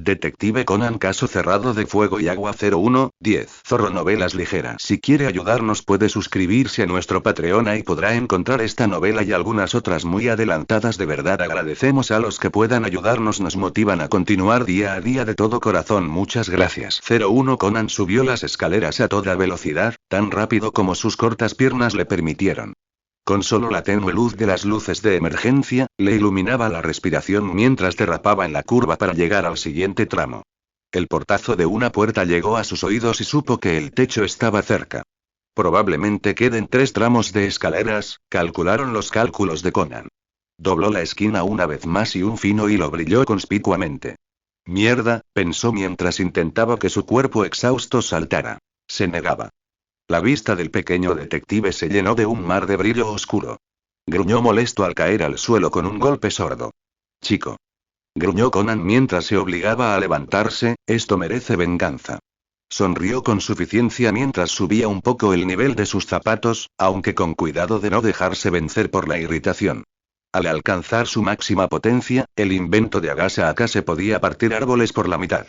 Detective Conan, caso cerrado de Fuego y Agua 01-10. Zorro novelas ligeras. Si quiere ayudarnos puede suscribirse a nuestro Patreon, y podrá encontrar esta novela y algunas otras muy adelantadas. De verdad agradecemos a los que puedan ayudarnos, nos motivan a continuar día a día de todo corazón. Muchas gracias. 01 Conan subió las escaleras a toda velocidad, tan rápido como sus cortas piernas le permitieron. Con solo la tenue luz de las luces de emergencia, le iluminaba la respiración mientras derrapaba en la curva para llegar al siguiente tramo. El portazo de una puerta llegó a sus oídos y supo que el techo estaba cerca. Probablemente queden 3 tramos de escaleras, calcularon los cálculos de Conan. Dobló la esquina una vez más y un fino hilo brilló conspicuamente. Mierda, pensó mientras intentaba que su cuerpo exhausto saltara. Se negaba. La vista del pequeño detective se llenó de un mar de brillo oscuro. Gruñó molesto al caer al suelo con un golpe sordo. Chico. Gruñó Conan mientras se obligaba a levantarse, esto merece venganza. Sonrió con suficiencia mientras subía un poco el nivel de sus zapatos, aunque con cuidado de no dejarse vencer por la irritación. Al alcanzar su máxima potencia, el invento de Agasa Akase podía partir árboles por la mitad.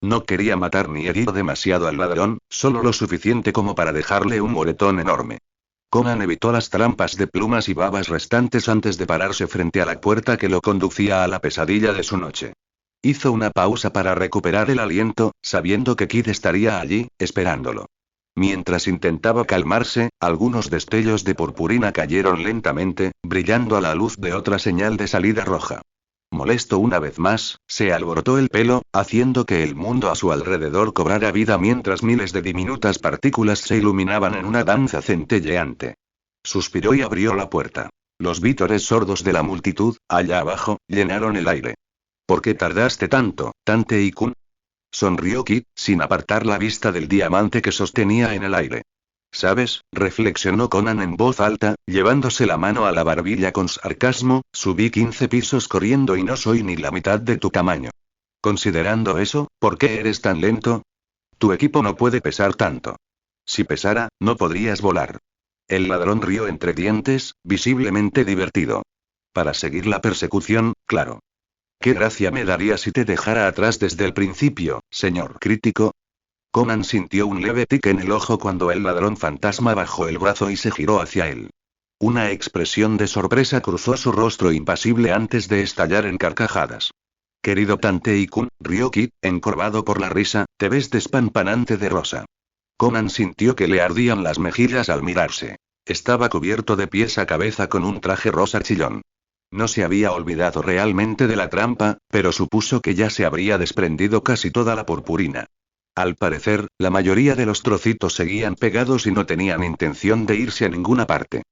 No quería matar ni herir demasiado al ladrón, solo lo suficiente como para dejarle un moretón enorme. Conan evitó las trampas de plumas y babas restantes antes de pararse frente a la puerta que lo conducía a la pesadilla de su noche. Hizo una pausa para recuperar el aliento, sabiendo que Kid estaría allí, esperándolo. Mientras intentaba calmarse, algunos destellos de purpurina cayeron lentamente, brillando a la luz de otra señal de salida roja. Molesto una vez más, se alborotó el pelo, haciendo que el mundo a su alrededor cobrara vida mientras miles de diminutas partículas se iluminaban en una danza centelleante. Suspiró y abrió la puerta. Los vítores sordos de la multitud, allá abajo, llenaron el aire. ¿Por qué tardaste tanto, Tantei-kun? Sonrió Kid, sin apartar la vista del diamante que sostenía en el aire. ¿Sabes?, reflexionó Conan en voz alta, llevándose la mano a la barbilla con sarcasmo, subí 15 pisos corriendo y no soy ni la mitad de tu tamaño. Considerando eso, ¿por qué eres tan lento? Tu equipo no puede pesar tanto. Si pesara, no podrías volar. El ladrón rió entre dientes, visiblemente divertido. Para seguir la persecución, claro. ¿Qué gracia me daría si te dejara atrás desde el principio, señor crítico? Conan sintió un leve tic en el ojo cuando el ladrón fantasma bajó el brazo y se giró hacia él. Una expresión de sorpresa cruzó su rostro impasible antes de estallar en carcajadas. Querido Tantei-kun, rió Kid, encorvado por la risa, te ves despampanante de rosa. Conan sintió que le ardían las mejillas al mirarse. Estaba cubierto de pies a cabeza con un traje rosa chillón. No se había olvidado realmente de la trampa, pero supuso que ya se habría desprendido casi toda la purpurina. Al parecer, la mayoría de los trocitos seguían pegados y no tenían intención de irse a ninguna parte.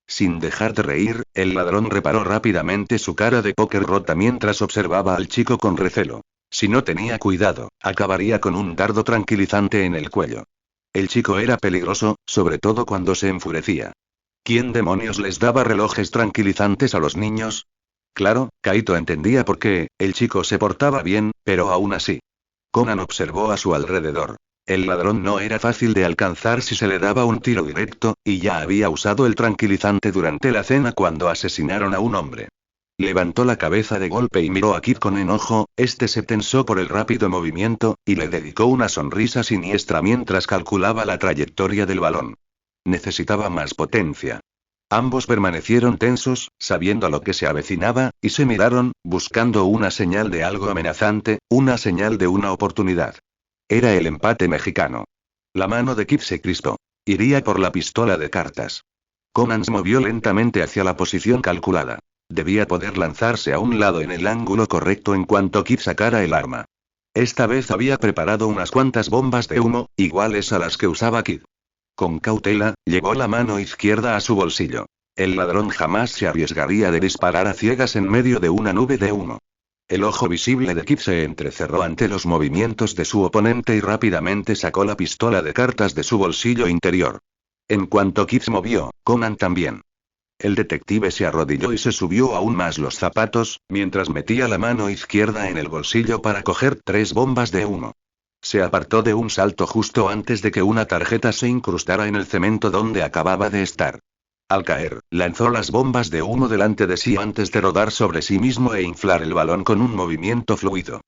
Sin dejar de reír, el ladrón reparó rápidamente su cara de póker rota mientras observaba al chico con recelo. Si no tenía cuidado, acabaría con un dardo tranquilizante en el cuello. El chico era peligroso, sobre todo cuando se enfurecía. ¿Quién demonios les daba relojes tranquilizantes a los niños? Claro, Kaito entendía por qué, el chico se portaba bien, pero aún así. Conan observó a su alrededor. El ladrón no era fácil de alcanzar si se le daba un tiro directo, y ya había usado el tranquilizante durante la cena cuando asesinaron a un hombre. Levantó la cabeza de golpe y miró a Kid con enojo, este se tensó por el rápido movimiento, y le dedicó una sonrisa siniestra mientras calculaba la trayectoria del balón. Necesitaba más potencia. Ambos permanecieron tensos, sabiendo lo que se avecinaba, y se miraron, buscando una señal de algo amenazante, una señal de una oportunidad. Era el empate mexicano. La mano de Kid se crispó. Iría por la pistola de cartas. Conan se movió lentamente hacia la posición calculada. Debía poder lanzarse a un lado en el ángulo correcto en cuanto Kid sacara el arma. Esta vez había preparado unas cuantas bombas de humo, iguales a las que usaba Kid. Con cautela, llevó la mano izquierda a su bolsillo. El ladrón jamás se arriesgaría de disparar a ciegas en medio de una nube de humo. El ojo visible de Kid se entrecerró ante los movimientos de su oponente y rápidamente sacó la pistola de cartas de su bolsillo interior. En cuanto Kid se movió, Conan también. El detective se arrodilló y se subió aún más los zapatos, mientras metía la mano izquierda en el bolsillo para coger 3 bombas de humo. Se apartó de un salto justo antes de que una tarjeta se incrustara en el cemento donde acababa de estar. Al caer, lanzó las bombas de humo delante de sí antes de rodar sobre sí mismo e inflar el balón con un movimiento fluido.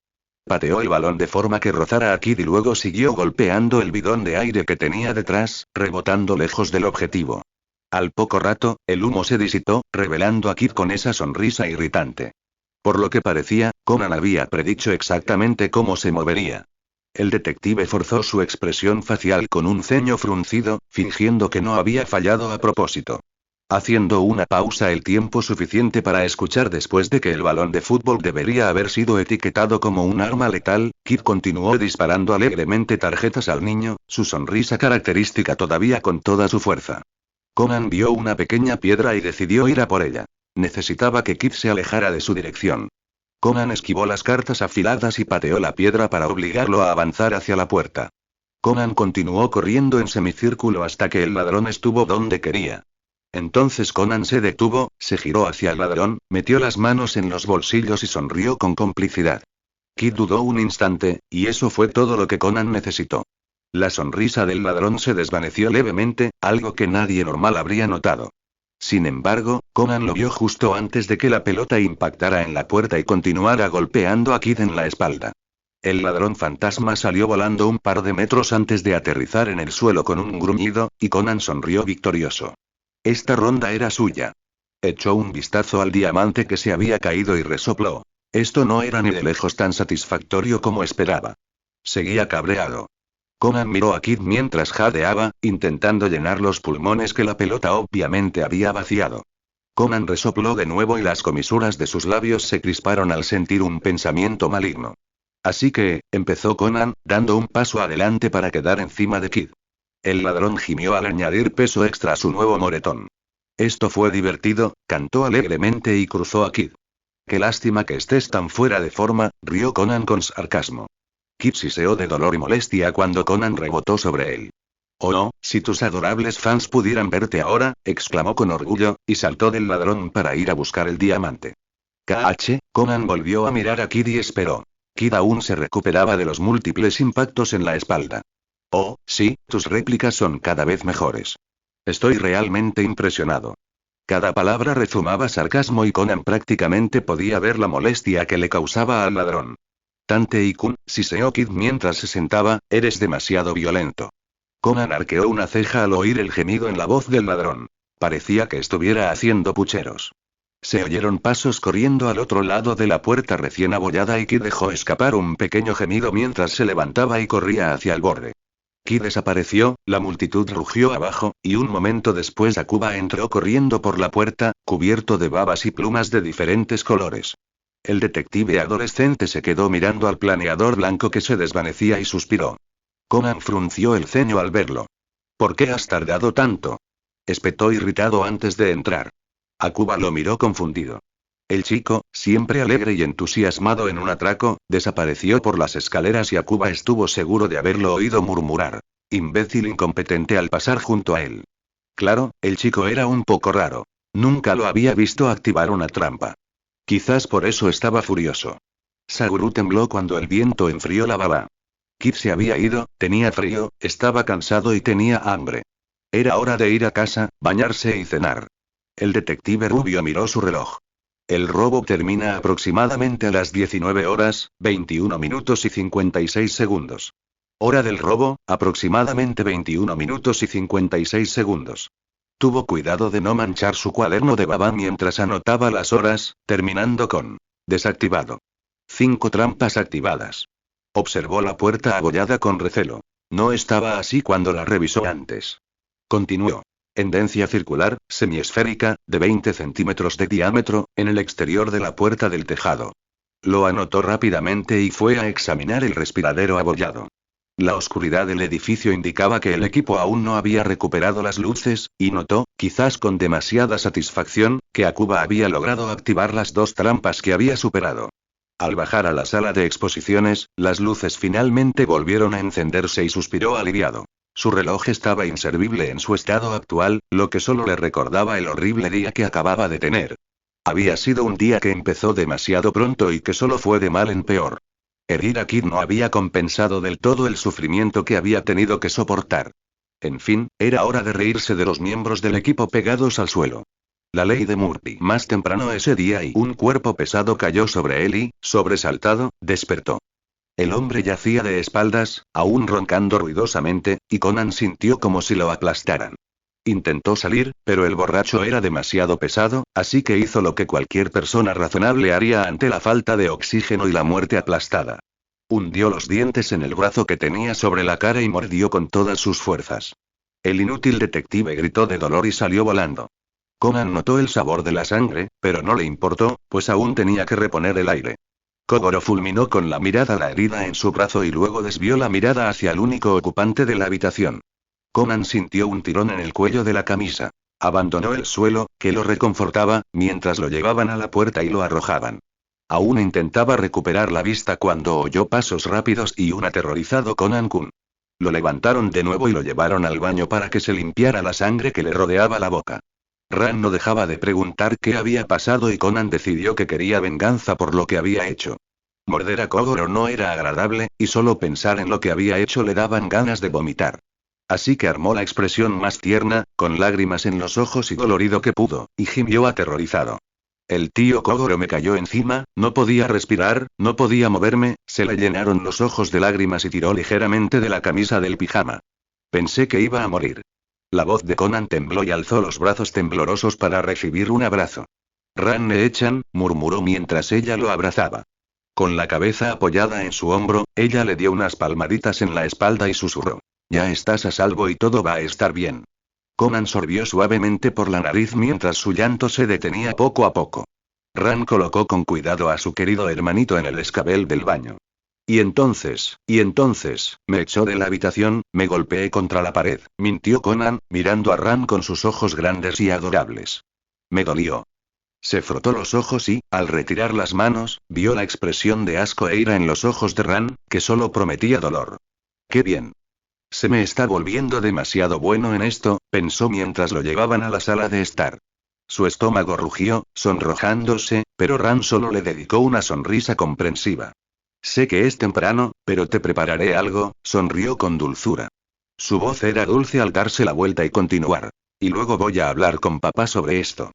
pateó el balón de forma que rozara a Kid y luego siguió golpeando el bidón de aire que tenía detrás, rebotando lejos del objetivo. Al poco rato, el humo se disipó, revelando a Kid con esa sonrisa irritante. Por lo que parecía, Conan había predicho exactamente cómo se movería. El detective forzó su expresión facial con un ceño fruncido, fingiendo que no había fallado a propósito. Haciendo una pausa el tiempo suficiente para escuchar después de que el balón de fútbol debería haber sido etiquetado como un arma letal, Kid continuó disparando alegremente tarjetas al niño, su sonrisa característica todavía con toda su fuerza. Conan vio una pequeña piedra y decidió ir a por ella. Necesitaba que Kid se alejara de su dirección. Conan esquivó las cartas afiladas y pateó la piedra para obligarlo a avanzar hacia la puerta. Conan continuó corriendo en semicírculo hasta que el ladrón estuvo donde quería. Entonces Conan se detuvo, se giró hacia el ladrón, metió las manos en los bolsillos y sonrió con complicidad. Kid dudó un instante, y eso fue todo lo que Conan necesitó. La sonrisa del ladrón se desvaneció levemente, algo que nadie normal habría notado. Sin embargo, Conan lo vio justo antes de que la pelota impactara en la puerta y continuara golpeando a Kid en la espalda. El ladrón fantasma salió volando un par de metros antes de aterrizar en el suelo con un gruñido, y Conan sonrió victorioso. Esta ronda era suya. Echó un vistazo al diamante que se había caído y resopló. Esto no era ni de lejos tan satisfactorio como esperaba. Seguía cabreado. Conan miró a Kid mientras jadeaba, intentando llenar los pulmones que la pelota obviamente había vaciado. Conan resopló de nuevo y las comisuras de sus labios se crisparon al sentir un pensamiento maligno. Así que, empezó Conan, dando un paso adelante para quedar encima de Kid. El ladrón gimió al añadir peso extra a su nuevo moretón. Esto fue divertido, cantó alegremente y cruzó a Kid. Qué lástima que estés tan fuera de forma, rió Conan con sarcasmo. Kid siseó de dolor y molestia cuando Conan rebotó sobre él. Oh no, si tus adorables fans pudieran verte ahora, exclamó con orgullo, y saltó del ladrón para ir a buscar el diamante. Conan volvió a mirar a Kid y esperó. Kid aún se recuperaba de los múltiples impactos en la espalda. Oh, sí, tus réplicas son cada vez mejores. Estoy realmente impresionado. Cada palabra rezumaba sarcasmo y Conan prácticamente podía ver la molestia que le causaba al ladrón. Tante-kun, siseó Kid mientras se sentaba, eres demasiado violento. Conan arqueó una ceja al oír el gemido en la voz del ladrón. Parecía que estuviera haciendo pucheros. Se oyeron pasos corriendo al otro lado de la puerta recién abollada y Kid dejó escapar un pequeño gemido mientras se levantaba y corría hacia el borde. Kid desapareció, la multitud rugió abajo, y un momento después Akuba entró corriendo por la puerta, cubierto de babas y plumas de diferentes colores. El detective adolescente se quedó mirando al planeador blanco que se desvanecía y suspiró. Conan frunció el ceño al verlo. ¿Por qué has tardado tanto? Espetó irritado antes de entrar. Akuba lo miró confundido. El chico, siempre alegre y entusiasmado en un atraco, desapareció por las escaleras y Akuba estuvo seguro de haberlo oído murmurar. Imbécil incompetente al pasar junto a él. Claro, el chico era un poco raro. Nunca lo había visto activar una trampa. Quizás por eso estaba furioso. Saguru tembló cuando el viento enfrió la baba. Kid se había ido, tenía frío, estaba cansado y tenía hambre. Era hora de ir a casa, bañarse y cenar. El detective rubio miró su reloj. El robo termina aproximadamente a las 19 horas, 21 minutos y 56 segundos. Hora del robo, aproximadamente 21 minutos y 56 segundos. Tuvo cuidado de no manchar su cuaderno de baba mientras anotaba las horas, terminando con desactivado. 5 trampas activadas. Observó la puerta abollada con recelo. No estaba así cuando la revisó antes. Continuó. Tendencia circular, semiesférica, de 20 centímetros de diámetro, en el exterior de la puerta del tejado. Lo anotó rápidamente y fue a examinar el respiradero abollado. La oscuridad del edificio indicaba que el equipo aún no había recuperado las luces, y notó, quizás con demasiada satisfacción, que Akuba había logrado activar las 2 trampas que había superado. Al bajar a la sala de exposiciones, las luces finalmente volvieron a encenderse y suspiró aliviado. Su reloj estaba inservible en su estado actual, lo que solo le recordaba el horrible día que acababa de tener. Había sido un día que empezó demasiado pronto y que solo fue de mal en peor. Herir a Kid no había compensado del todo el sufrimiento que había tenido que soportar. En fin, era hora de reírse de los miembros del equipo pegados al suelo. La ley de Murphy. Más temprano ese día y un cuerpo pesado cayó sobre él y, sobresaltado, despertó. El hombre yacía de espaldas, aún roncando ruidosamente, y Conan sintió como si lo aplastaran. Intentó salir, pero el borracho era demasiado pesado, así que hizo lo que cualquier persona razonable haría ante la falta de oxígeno y la muerte aplastada. Hundió los dientes en el brazo que tenía sobre la cara y mordió con todas sus fuerzas. El inútil detective gritó de dolor y salió volando. Conan notó el sabor de la sangre, pero no le importó, pues aún tenía que reponer el aire. Kogoro fulminó con la mirada la herida en su brazo y luego desvió la mirada hacia el único ocupante de la habitación. Conan sintió un tirón en el cuello de la camisa. Abandonó el suelo, que lo reconfortaba, mientras lo llevaban a la puerta y lo arrojaban. Aún intentaba recuperar la vista cuando oyó pasos rápidos y un aterrorizado Conan-kun. Lo levantaron de nuevo y lo llevaron al baño para que se limpiara la sangre que le rodeaba la boca. Ran no dejaba de preguntar qué había pasado y Conan decidió que quería venganza por lo que había hecho. Morder a Kogoro no era agradable, y solo pensar en lo que había hecho le daban ganas de vomitar. Así que armó la expresión más tierna, con lágrimas en los ojos y dolorido que pudo, y gimió aterrorizado. El tío Kogoro me cayó encima, no podía respirar, no podía moverme, se le llenaron los ojos de lágrimas y tiró ligeramente de la camisa del pijama. Pensé que iba a morir. La voz de Conan tembló y alzó los brazos temblorosos para recibir un abrazo. Ranne-chan, murmuró mientras ella lo abrazaba. Con la cabeza apoyada en su hombro, ella le dio unas palmaditas en la espalda y susurró. Ya estás a salvo y todo va a estar bien. Conan sorbió suavemente por la nariz mientras su llanto se detenía poco a poco. Ran colocó con cuidado a su querido hermanito en el escabel del baño. Y entonces, me echó de la habitación, me golpeé contra la pared, mintió Conan, mirando a Ran con sus ojos grandes y adorables. Me dolió. Se frotó los ojos y, al retirar las manos, vio la expresión de asco e ira en los ojos de Ran, que solo prometía dolor. ¡Qué bien! Se me está volviendo demasiado bueno en esto, pensó mientras lo llevaban a la sala de estar. Su estómago rugió, sonrojándose, pero Ran solo le dedicó una sonrisa comprensiva. Sé que es temprano, pero te prepararé algo, sonrió con dulzura. Su voz era dulce al darse la vuelta y continuar. Y luego voy a hablar con papá sobre esto.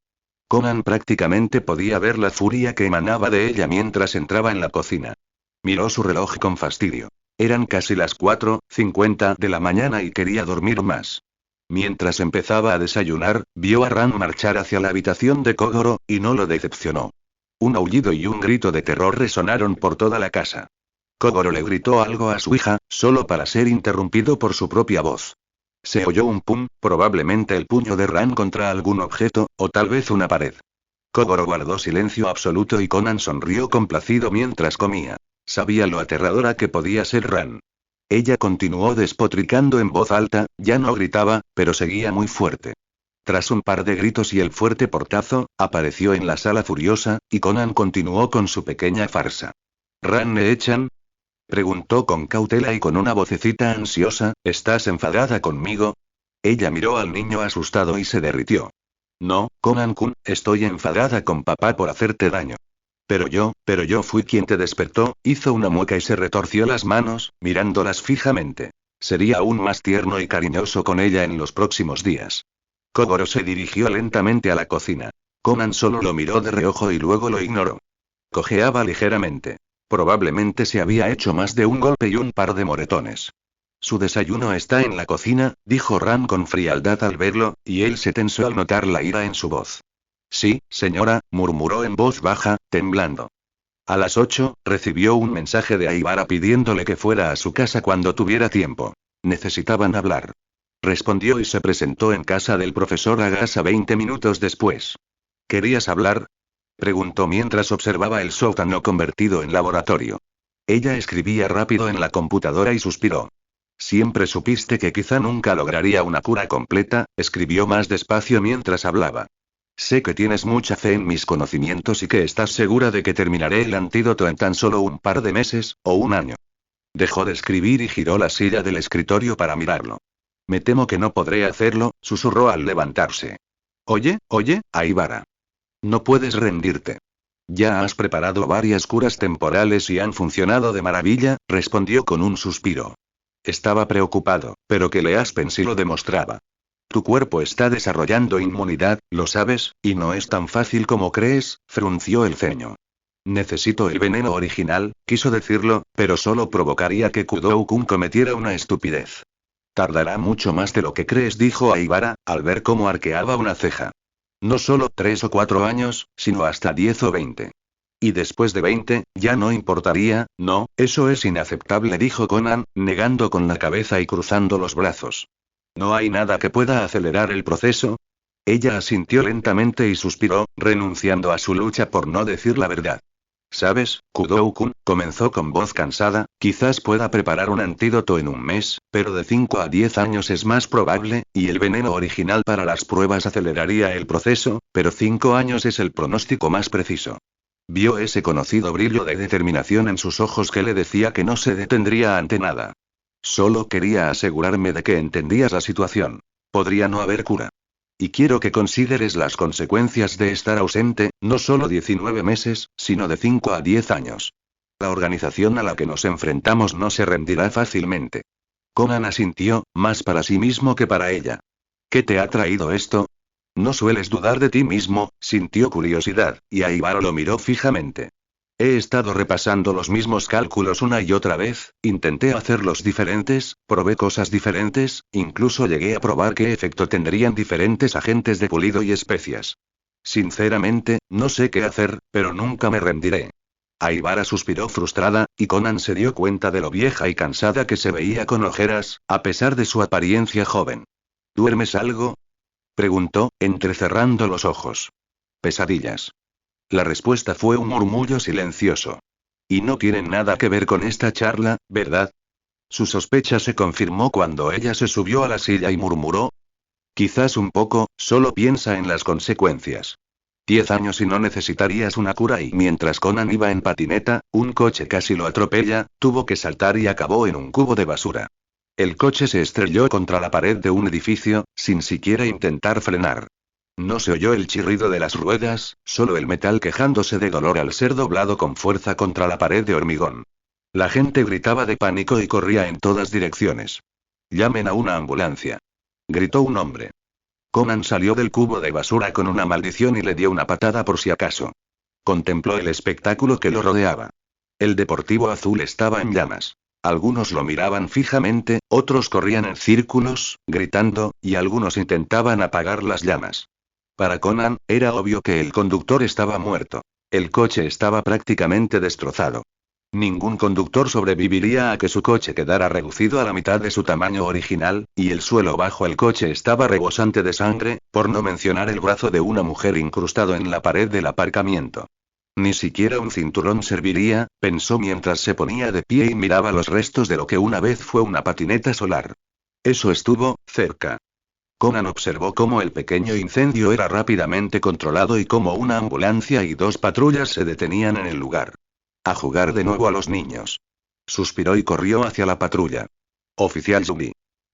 Conan prácticamente podía ver la furia que emanaba de ella mientras entraba en la cocina. Miró su reloj con fastidio. Eran casi las 4:50 de la mañana y quería dormir más. Mientras empezaba a desayunar, vio a Ran marchar hacia la habitación de Kogoro, y no lo decepcionó. Un aullido y un grito de terror resonaron por toda la casa. Kogoro le gritó algo a su hija, solo para ser interrumpido por su propia voz. Se oyó un pum, probablemente el puño de Ran contra algún objeto, o tal vez una pared. Kogoro guardó silencio absoluto y Conan sonrió complacido mientras comía. Sabía lo aterradora que podía ser Ran. Ella continuó despotricando en voz alta, ya no gritaba, pero seguía muy fuerte. Tras un par de gritos y el fuerte portazo, apareció en la sala furiosa, y Conan continuó con su pequeña farsa. ¿Ranne-chan? Preguntó con cautela y con una vocecita ansiosa, ¿estás enfadada conmigo? Ella miró al niño asustado y se derritió. No, Conan-kun, estoy enfadada con papá por hacerte daño. Pero yo fui quien te despertó, hizo una mueca y se retorció las manos, mirándolas fijamente. Sería aún más tierno y cariñoso con ella en los próximos días. Kogoro se dirigió lentamente a la cocina. Conan solo lo miró de reojo y luego lo ignoró. Cojeaba ligeramente. Probablemente se había hecho más de un golpe y un par de moretones. Su desayuno está en la cocina, dijo Ran con frialdad al verlo, y él se tensó al notar la ira en su voz. Sí, señora, murmuró en voz baja, temblando. A las 8, recibió un mensaje de Aibara pidiéndole que fuera a su casa cuando tuviera tiempo. Necesitaban hablar. Respondió y se presentó en casa del profesor Agasa 20 minutos después. ¿Querías hablar? Preguntó mientras observaba el sótano convertido en laboratorio. Ella escribía rápido en la computadora y suspiró. Siempre supiste que quizá nunca lograría una cura completa, escribió más despacio mientras hablaba. Sé que tienes mucha fe en mis conocimientos y que estás segura de que terminaré el antídoto en tan solo un par de meses, o un año. Dejó de escribir y giró la silla del escritorio para mirarlo. Me temo que no podré hacerlo, susurró al levantarse. Oye, Aibara. No puedes rendirte. Ya has preparado varias curas temporales y han funcionado de maravilla, respondió con un suspiro. Estaba preocupado, pero que le Aspen sí lo demostraba. Tu cuerpo está desarrollando inmunidad, lo sabes, y no es tan fácil como crees, frunció el ceño. Necesito el veneno original, quiso decirlo, pero solo provocaría que Kudou-kun cometiera una estupidez. Tardará mucho más de lo que crees, dijo Aibara, al ver cómo arqueaba una ceja. No solo 3 o 4 años, sino hasta 10 o 20. Y después de 20, ya no importaría. No, eso es inaceptable, dijo Conan, negando con la cabeza y cruzando los brazos. ¿No hay nada que pueda acelerar el proceso? Ella asintió lentamente y suspiró, renunciando a su lucha por no decir la verdad. ¿Sabes, Kudou-kun? Comenzó con voz cansada, quizás pueda preparar un antídoto en un mes, pero de 5 a 10 años es más probable, y el veneno original para las pruebas aceleraría el proceso, pero 5 años es el pronóstico más preciso. Vio ese conocido brillo de determinación en sus ojos que le decía que no se detendría ante nada. Solo quería asegurarme de que entendías la situación. Podría no haber cura. Y quiero que consideres las consecuencias de estar ausente, no solo 19 meses, sino de 5 a 10 años. La organización a la que nos enfrentamos no se rendirá fácilmente. Conan asintió, más para sí mismo que para ella. ¿Qué te ha traído esto? No sueles dudar de ti mismo, sintió curiosidad, y Aibara lo miró fijamente. He estado repasando los mismos cálculos una y otra vez, intenté hacerlos diferentes, probé cosas diferentes, incluso llegué a probar qué efecto tendrían diferentes agentes de pulido y especias. Sinceramente, no sé qué hacer, pero nunca me rendiré. Aibara suspiró frustrada, y Conan se dio cuenta de lo vieja y cansada que se veía con ojeras, a pesar de su apariencia joven. ¿Duermes algo? Preguntó, entrecerrando los ojos. Pesadillas. La respuesta fue un murmullo silencioso. Y no tienen nada que ver con esta charla, ¿verdad? Su sospecha se confirmó cuando ella se subió a la silla y murmuró. Quizás un poco, solo piensa en las consecuencias. 10 años y no necesitarías una cura, y mientras Conan iba en patineta, un coche casi lo atropella, tuvo que saltar y acabó en un cubo de basura. El coche se estrelló contra la pared de un edificio, sin siquiera intentar frenar. No se oyó el chirrido de las ruedas, solo el metal quejándose de dolor al ser doblado con fuerza contra la pared de hormigón. La gente gritaba de pánico y corría en todas direcciones. «Llamen a una ambulancia», gritó un hombre. Conan salió del cubo de basura con una maldición y le dio una patada por si acaso. Contempló el espectáculo que lo rodeaba. El deportivo azul estaba en llamas. Algunos lo miraban fijamente, otros corrían en círculos, gritando, y algunos intentaban apagar las llamas. Para Conan, era obvio que el conductor estaba muerto. El coche estaba prácticamente destrozado. Ningún conductor sobreviviría a que su coche quedara reducido a la mitad de su tamaño original, y el suelo bajo el coche estaba rebosante de sangre, por no mencionar el brazo de una mujer incrustado en la pared del aparcamiento. Ni siquiera un cinturón serviría, pensó mientras se ponía de pie y miraba los restos de lo que una vez fue una patineta solar. Eso estuvo cerca. Conan observó cómo el pequeño incendio era rápidamente controlado y cómo una ambulancia y 2 patrullas se detenían en el lugar. A jugar de nuevo a los niños. Suspiró y corrió hacia la patrulla. Oficial Yumi.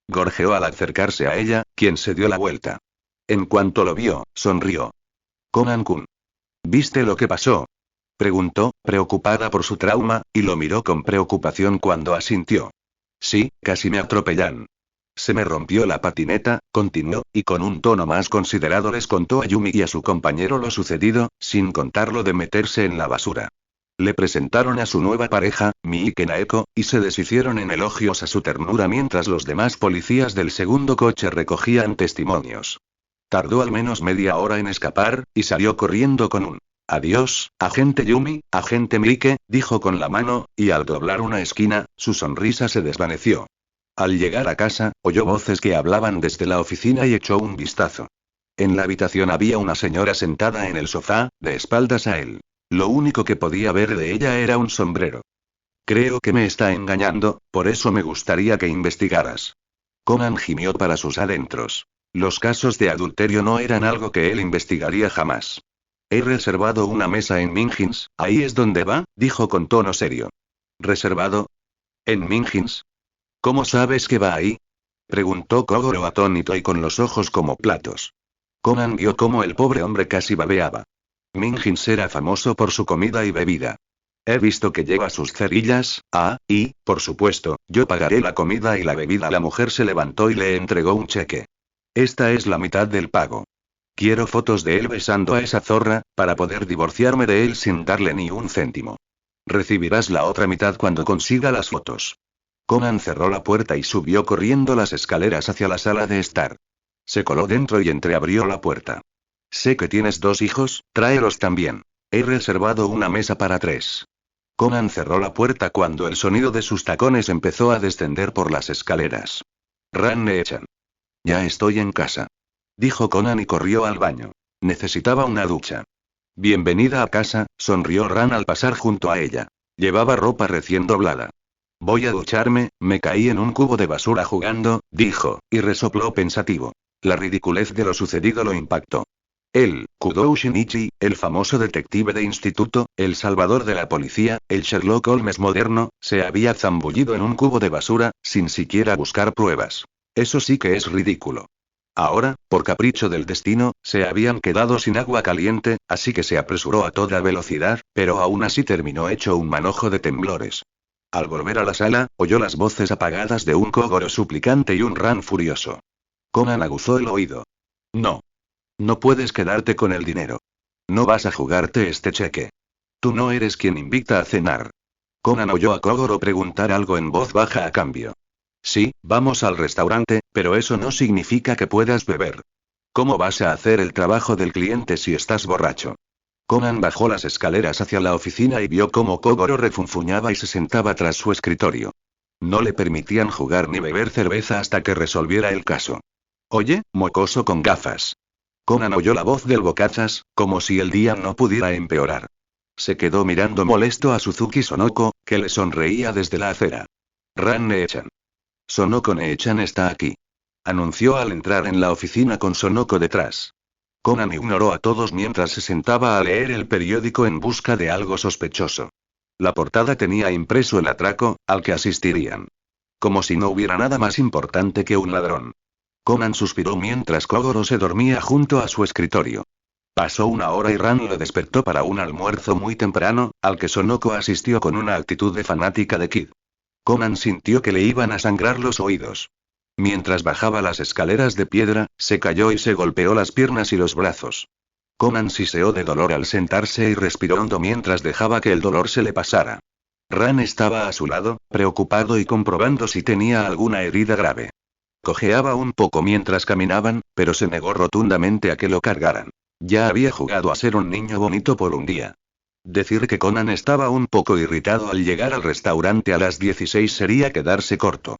Gorjeó al acercarse a ella, quien se dio la vuelta. En cuanto lo vio, sonrió. Conan-kun. ¿Viste lo que pasó? Preguntó, preocupada por su trauma, y lo miró con preocupación cuando asintió. Sí, casi me atropellan. Se me rompió la patineta, continuó, y con un tono más considerado les contó a Yumi y a su compañero lo sucedido, sin contar lo de meterse en la basura. Le presentaron a su nueva pareja, Miike Naeko, y se deshicieron en elogios a su ternura mientras los demás policías del segundo coche recogían testimonios. Tardó al menos media hora en escapar, y salió corriendo con un «Adiós, agente Yumi, agente Miike», dijo con la mano, y al doblar una esquina, su sonrisa se desvaneció. Al llegar a casa, oyó voces que hablaban desde la oficina y echó un vistazo. En la habitación había una señora sentada en el sofá, de espaldas a él. Lo único que podía ver de ella era un sombrero. Creo que me está engañando, por eso me gustaría que investigaras. Conan gimió para sus adentros. Los casos de adulterio no eran algo que él investigaría jamás. He reservado una mesa en Minjins, ahí es donde va, dijo con tono serio. ¿Reservado? ¿En Minjins? ¿Cómo sabes que va ahí? Preguntó Kogoro atónito y con los ojos como platos. Conan vio cómo el pobre hombre casi babeaba. Minjins era famoso por su comida y bebida. He visto que lleva sus cerillas, y, por supuesto, yo pagaré la comida y la bebida. La mujer se levantó y le entregó un cheque. Esta es la mitad del pago. Quiero fotos de él besando a esa zorra, para poder divorciarme de él sin darle ni un céntimo. Recibirás la otra mitad cuando consiga las fotos. Conan cerró la puerta y subió corriendo las escaleras hacia la sala de estar. Se coló dentro y entreabrió la puerta. Sé que tienes 2 hijos, tráelos también. He reservado una mesa para 3. Conan cerró la puerta cuando el sonido de sus tacones empezó a descender por las escaleras. Ran Neechan. Ya estoy en casa. Dijo Conan y corrió al baño. Necesitaba una ducha. Bienvenida a casa, sonrió Ran al pasar junto a ella. Llevaba ropa recién doblada. Voy a ducharme, me caí en un cubo de basura jugando, dijo, y resopló pensativo. La ridiculez de lo sucedido lo impactó. Él, Kudou Shinichi, el famoso detective de instituto, el salvador de la policía, el Sherlock Holmes moderno, se había zambullido en un cubo de basura, sin siquiera buscar pruebas. Eso sí que es ridículo. Ahora, por capricho del destino, se habían quedado sin agua caliente, así que se apresuró a toda velocidad, pero aún así terminó hecho un manojo de temblores. Al volver a la sala, oyó las voces apagadas de un Kogoro suplicante y un Ran furioso. Conan aguzó el oído. No. No puedes quedarte con el dinero. No vas a jugarte este cheque. Tú no eres quien invita a cenar. Conan oyó a Kogoro preguntar algo en voz baja a cambio. Sí, vamos al restaurante, pero eso no significa que puedas beber. ¿Cómo vas a hacer el trabajo del cliente si estás borracho? Conan bajó las escaleras hacia la oficina y vio cómo Kogoro refunfuñaba y se sentaba tras su escritorio. No le permitían jugar ni beber cerveza hasta que resolviera el caso. Oye, mocoso con gafas. Conan oyó la voz del bocazas, como si el día no pudiera empeorar. Se quedó mirando molesto a Suzuki Sonoko, que le sonreía desde la acera. Ran Neechan. Sonoko Neechan está aquí. Anunció al entrar en la oficina con Sonoko detrás. Conan ignoró a todos mientras se sentaba a leer el periódico en busca de algo sospechoso. La portada tenía impreso el atraco, al que asistirían. Como si no hubiera nada más importante que un ladrón. Conan suspiró mientras Kogoro se dormía junto a su escritorio. Pasó 1 hora y Ran lo despertó para un almuerzo muy temprano, al que Sonoko asistió con una actitud de fanática de Kid. Conan sintió que le iban a sangrar los oídos. Mientras bajaba las escaleras de piedra, se cayó y se golpeó las piernas y los brazos. Conan siseó de dolor al sentarse y respiró hondo mientras dejaba que el dolor se le pasara. Ran estaba a su lado, preocupado y comprobando si tenía alguna herida grave. Cojeaba un poco mientras caminaban, pero se negó rotundamente a que lo cargaran. Ya había jugado a ser un niño bonito por un día. Decir que Conan estaba un poco irritado al llegar al restaurante a las 16 sería quedarse corto.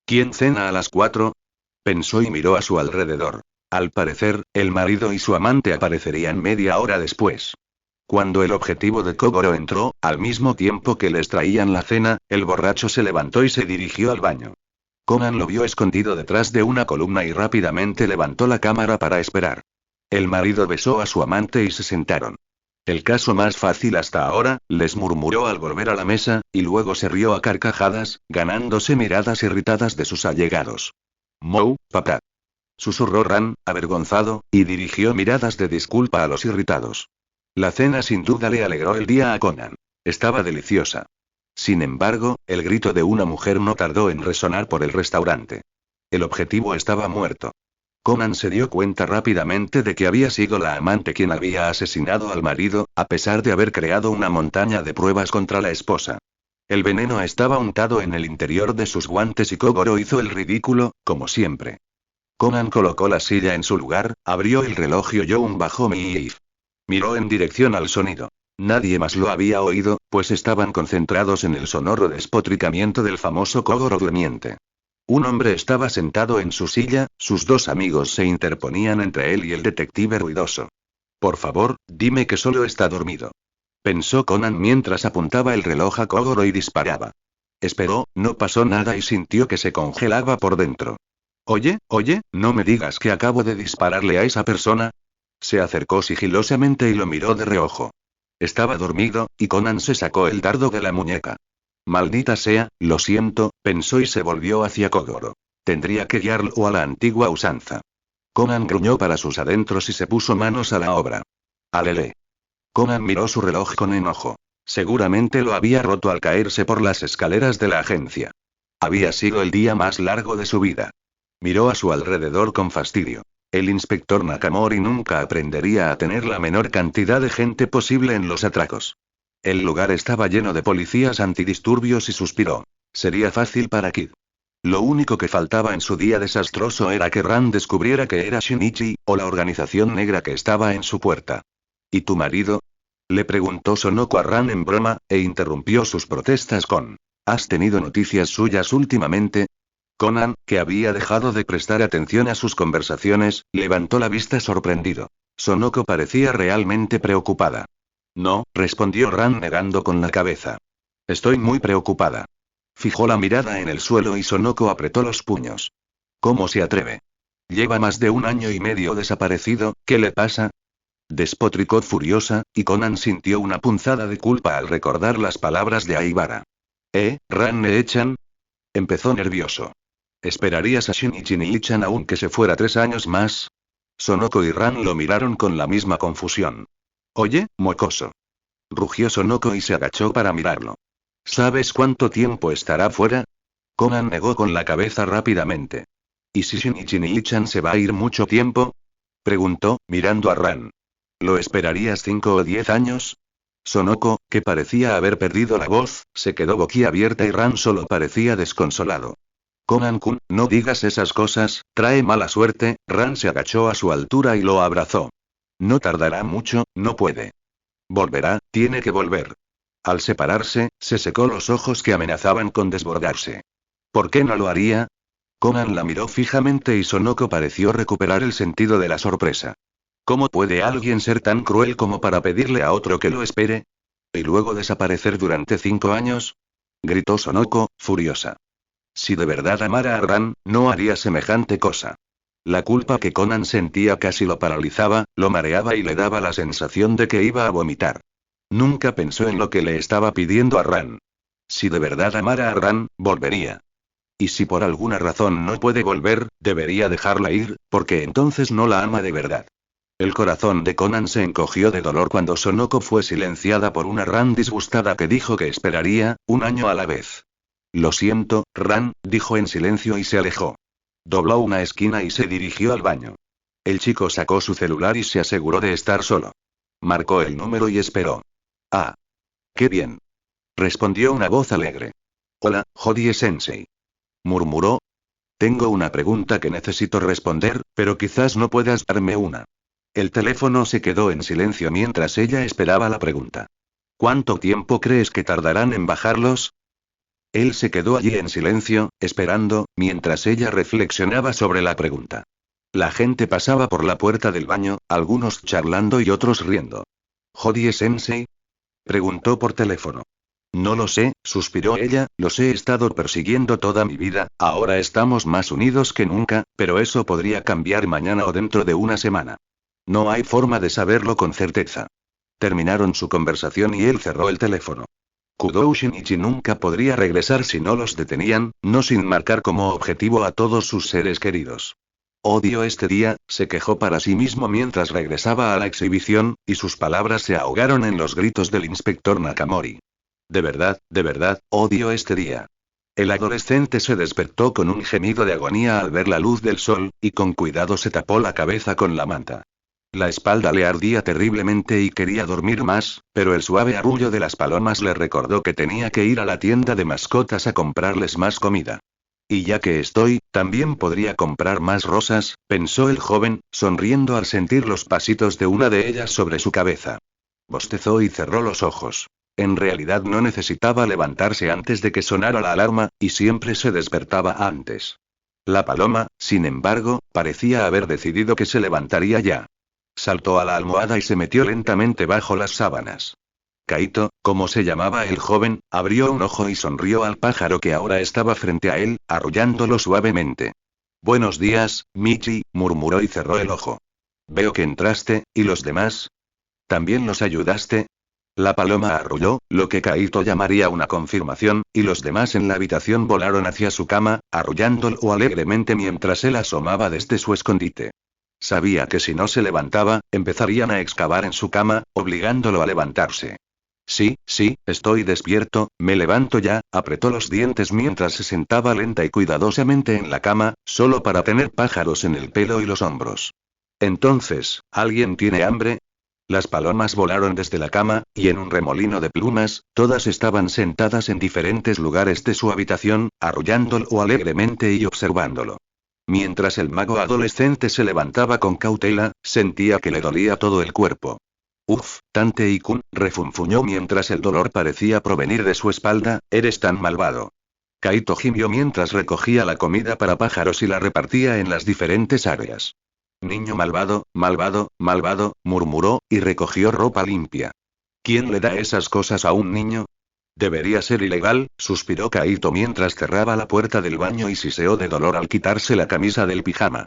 ¿Quién cena a las 4? Pensó y miró a su alrededor. Al parecer, el marido y su amante aparecerían media hora después. Cuando el objetivo de Kogoro entró, al mismo tiempo que les traían la cena, el borracho se levantó y se dirigió al baño. Conan lo vio escondido detrás de una columna y rápidamente levantó la cámara para esperar. El marido besó a su amante y se sentaron. El caso más fácil hasta ahora, les murmuró al volver a la mesa, y luego se rió a carcajadas, ganándose miradas irritadas de sus allegados. Mou, papá. Susurró Ran, avergonzado, y dirigió miradas de disculpa a los irritados. La cena sin duda le alegró el día a Conan. Estaba deliciosa. Sin embargo, el grito de una mujer no tardó en resonar por el restaurante. El objetivo estaba muerto. Conan se dio cuenta rápidamente de que había sido la amante quien había asesinado al marido, a pesar de haber creado una montaña de pruebas contra la esposa. El veneno estaba untado en el interior de sus guantes y Kogoro hizo el ridículo, como siempre. Conan colocó la silla en su lugar, abrió el reloj y oyó un bajo miif. Miró en dirección al sonido. Nadie más lo había oído, pues estaban concentrados en el sonoro despotricamiento del famoso Kogoro durmiente. Un hombre estaba sentado en su silla, sus 2 amigos se interponían entre él y el detective ruidoso. Por favor, dime que solo está dormido. Pensó Conan mientras apuntaba el reloj a Kogoro y disparaba. Esperó, no pasó nada y sintió que se congelaba por dentro. Oye, no me digas que acabo de dispararle a esa persona. Se acercó sigilosamente y lo miró de reojo. Estaba dormido, y Conan se sacó el dardo de la muñeca. Maldita sea, lo siento, pensó y se volvió hacia Kogoro. Tendría que guiarlo a la antigua usanza. Conan gruñó para sus adentros y se puso manos a la obra. Alele. Conan miró su reloj con enojo. Seguramente lo había roto al caerse por las escaleras de la agencia. Había sido el día más largo de su vida. Miró a su alrededor con fastidio. El inspector Nakamori nunca aprendería a tener la menor cantidad de gente posible en los atracos. El lugar estaba lleno de policías antidisturbios y suspiró. Sería fácil para Kid. Lo único que faltaba en su día desastroso era que Ran descubriera que era Shinichi, o la organización negra que estaba en su puerta. ¿Y tu marido? Le preguntó Sonoko a Ran en broma, e interrumpió sus protestas con: ¿has tenido noticias suyas últimamente? Conan, que había dejado de prestar atención a sus conversaciones, levantó la vista sorprendido. Sonoko parecía realmente preocupada. No, respondió Ran negando con la cabeza. Estoy muy preocupada. Fijó la mirada en el suelo y Sonoko apretó los puños. ¿Cómo se atreve? Lleva más de 1 año y medio desaparecido, ¿qué le pasa? Despotricó furiosa, y Conan sintió una punzada de culpa al recordar las palabras de Aibara. ¿Ran me-chan? Empezó nervioso. ¿Esperarías a Shinichi Nii-chan aunque se fuera 3 años más? Sonoko y Ran lo miraron con la misma confusión. Oye, mocoso. Rugió Sonoko y se agachó para mirarlo. ¿Sabes cuánto tiempo estará fuera? Conan negó con la cabeza rápidamente. ¿Y si Shinichi Nii-chan se va a ir mucho tiempo? Preguntó, mirando a Ran. ¿Lo esperarías 5 o 10 años? Sonoko, que parecía haber perdido la voz, se quedó boquiabierta y Ran solo parecía desconsolado. Conan-kun, no digas esas cosas, trae mala suerte. Ran se agachó a su altura y lo abrazó. No tardará mucho, no puede. Volverá, tiene que volver. Al separarse, se secó los ojos que amenazaban con desbordarse. ¿Por qué no lo haría? Conan la miró fijamente y Sonoko pareció recuperar el sentido de la sorpresa. ¿Cómo puede alguien ser tan cruel como para pedirle a otro que lo espere? ¿Y luego desaparecer durante 5 años? Gritó Sonoko, furiosa. Si de verdad amara a Ran, no haría semejante cosa. La culpa que Conan sentía casi lo paralizaba, lo mareaba y le daba la sensación de que iba a vomitar. Nunca pensó en lo que le estaba pidiendo a Ran. Si de verdad amara a Ran, volvería. Y si por alguna razón no puede volver, debería dejarla ir, porque entonces no la ama de verdad. El corazón de Conan se encogió de dolor cuando Sonoko fue silenciada por una Ran disgustada que dijo que esperaría 1 año a la vez. Lo siento, Ran, dijo en silencio y se alejó. Dobló una esquina y se dirigió al baño. El chico sacó su celular y se aseguró de estar solo. Marcó el número y esperó. Ah. ¡Qué bien! Respondió una voz alegre. Hola, Hodie-sensei. Murmuró. Tengo una pregunta que necesito responder, pero quizás no puedas darme una. El teléfono se quedó en silencio mientras ella esperaba la pregunta. ¿Cuánto tiempo crees que tardarán en bajarlos? Él se quedó allí en silencio, esperando, mientras ella reflexionaba sobre la pregunta. La gente pasaba por la puerta del baño, algunos charlando y otros riendo. ¿Hodie-sensei? Preguntó por teléfono. No lo sé, suspiró ella, los he estado persiguiendo toda mi vida, ahora estamos más unidos que nunca, pero eso podría cambiar mañana o dentro de 1 semana. No hay forma de saberlo con certeza. Terminaron su conversación y él cerró el teléfono. Kudou Shinichi nunca podría regresar si no los detenían, no sin marcar como objetivo a todos sus seres queridos. Odio este día, se quejó para sí mismo mientras regresaba a la exhibición, y sus palabras se ahogaron en los gritos del inspector Nakamori. De verdad, odio este día. El adolescente se despertó con un gemido de agonía al ver la luz del sol, y con cuidado se tapó la cabeza con la manta. La espalda le ardía terriblemente y quería dormir más, pero el suave arrullo de las palomas le recordó que tenía que ir a la tienda de mascotas a comprarles más comida. Y ya que estoy, también podría comprar más rosas, pensó el joven, sonriendo al sentir los pasitos de una de ellas sobre su cabeza. Bostezó y cerró los ojos. En realidad no necesitaba levantarse antes de que sonara la alarma, y siempre se despertaba antes. La paloma, sin embargo, parecía haber decidido que se levantaría ya. Saltó a la almohada y se metió lentamente bajo las sábanas. Kaito, como se llamaba el joven, abrió un ojo y sonrió al pájaro que ahora estaba frente a él, arrullándolo suavemente. Buenos días, Michi, murmuró y cerró el ojo. Veo que entraste, ¿y los demás? ¿También los ayudaste? La paloma arrulló, lo que Kaito llamaría una confirmación, y los demás en la habitación volaron hacia su cama, arrullándolo alegremente mientras él asomaba desde su escondite. Sabía que si no se levantaba, empezarían a excavar en su cama, obligándolo a levantarse. Sí, sí, estoy despierto, me levanto ya, apretó los dientes mientras se sentaba lenta y cuidadosamente en la cama, solo para tener pájaros en el pelo y los hombros. Entonces, ¿alguien tiene hambre? Las palomas volaron desde la cama, y en un remolino de plumas, todas estaban sentadas en diferentes lugares de su habitación, arrullándolo alegremente y observándolo. Mientras el mago adolescente se levantaba con cautela, sentía que le dolía todo el cuerpo. Uf, Tante Ikun, refunfuñó mientras el dolor parecía provenir de su espalda, eres tan malvado. Kaito gimió mientras recogía la comida para pájaros y la repartía en las diferentes áreas. Niño malvado, malvado, malvado, murmuró, y recogió ropa limpia. ¿Quién le da esas cosas a un niño? Debería ser ilegal, suspiró Kaito mientras cerraba la puerta del baño y siseó de dolor al quitarse la camisa del pijama.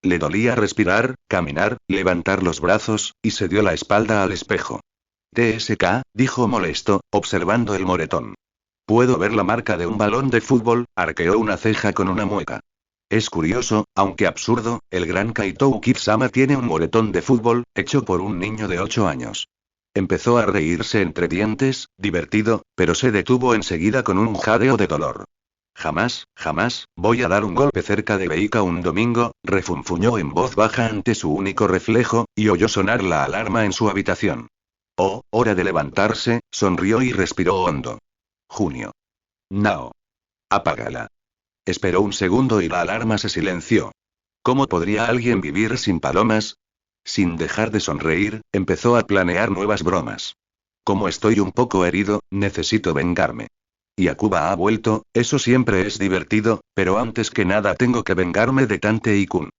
Le dolía respirar, caminar, levantar los brazos, y se dio la espalda al espejo. TSK, dijo molesto, observando el moretón. Puedo ver la marca de un balón de fútbol, arqueó una ceja con una mueca. Es curioso, aunque absurdo, el gran Kaito Ukitsama tiene un moretón de fútbol, hecho por un niño de 8 años. Empezó a reírse entre dientes, divertido, pero se detuvo enseguida con un jadeo de dolor. Jamás, jamás, voy a dar un golpe cerca de Beika un domingo, refunfuñó en voz baja ante su único reflejo, y oyó sonar la alarma en su habitación. Oh, hora de levantarse, sonrió y respiró hondo. Junio. Nao. Apágala. Esperó un segundo y la alarma se silenció. ¿Cómo podría alguien vivir sin palomas? Sin dejar de sonreír, empezó a planear nuevas bromas. Como estoy un poco herido, necesito vengarme. Y Akuba ha vuelto, eso siempre es divertido, pero antes que nada tengo que vengarme de Tante Ikun.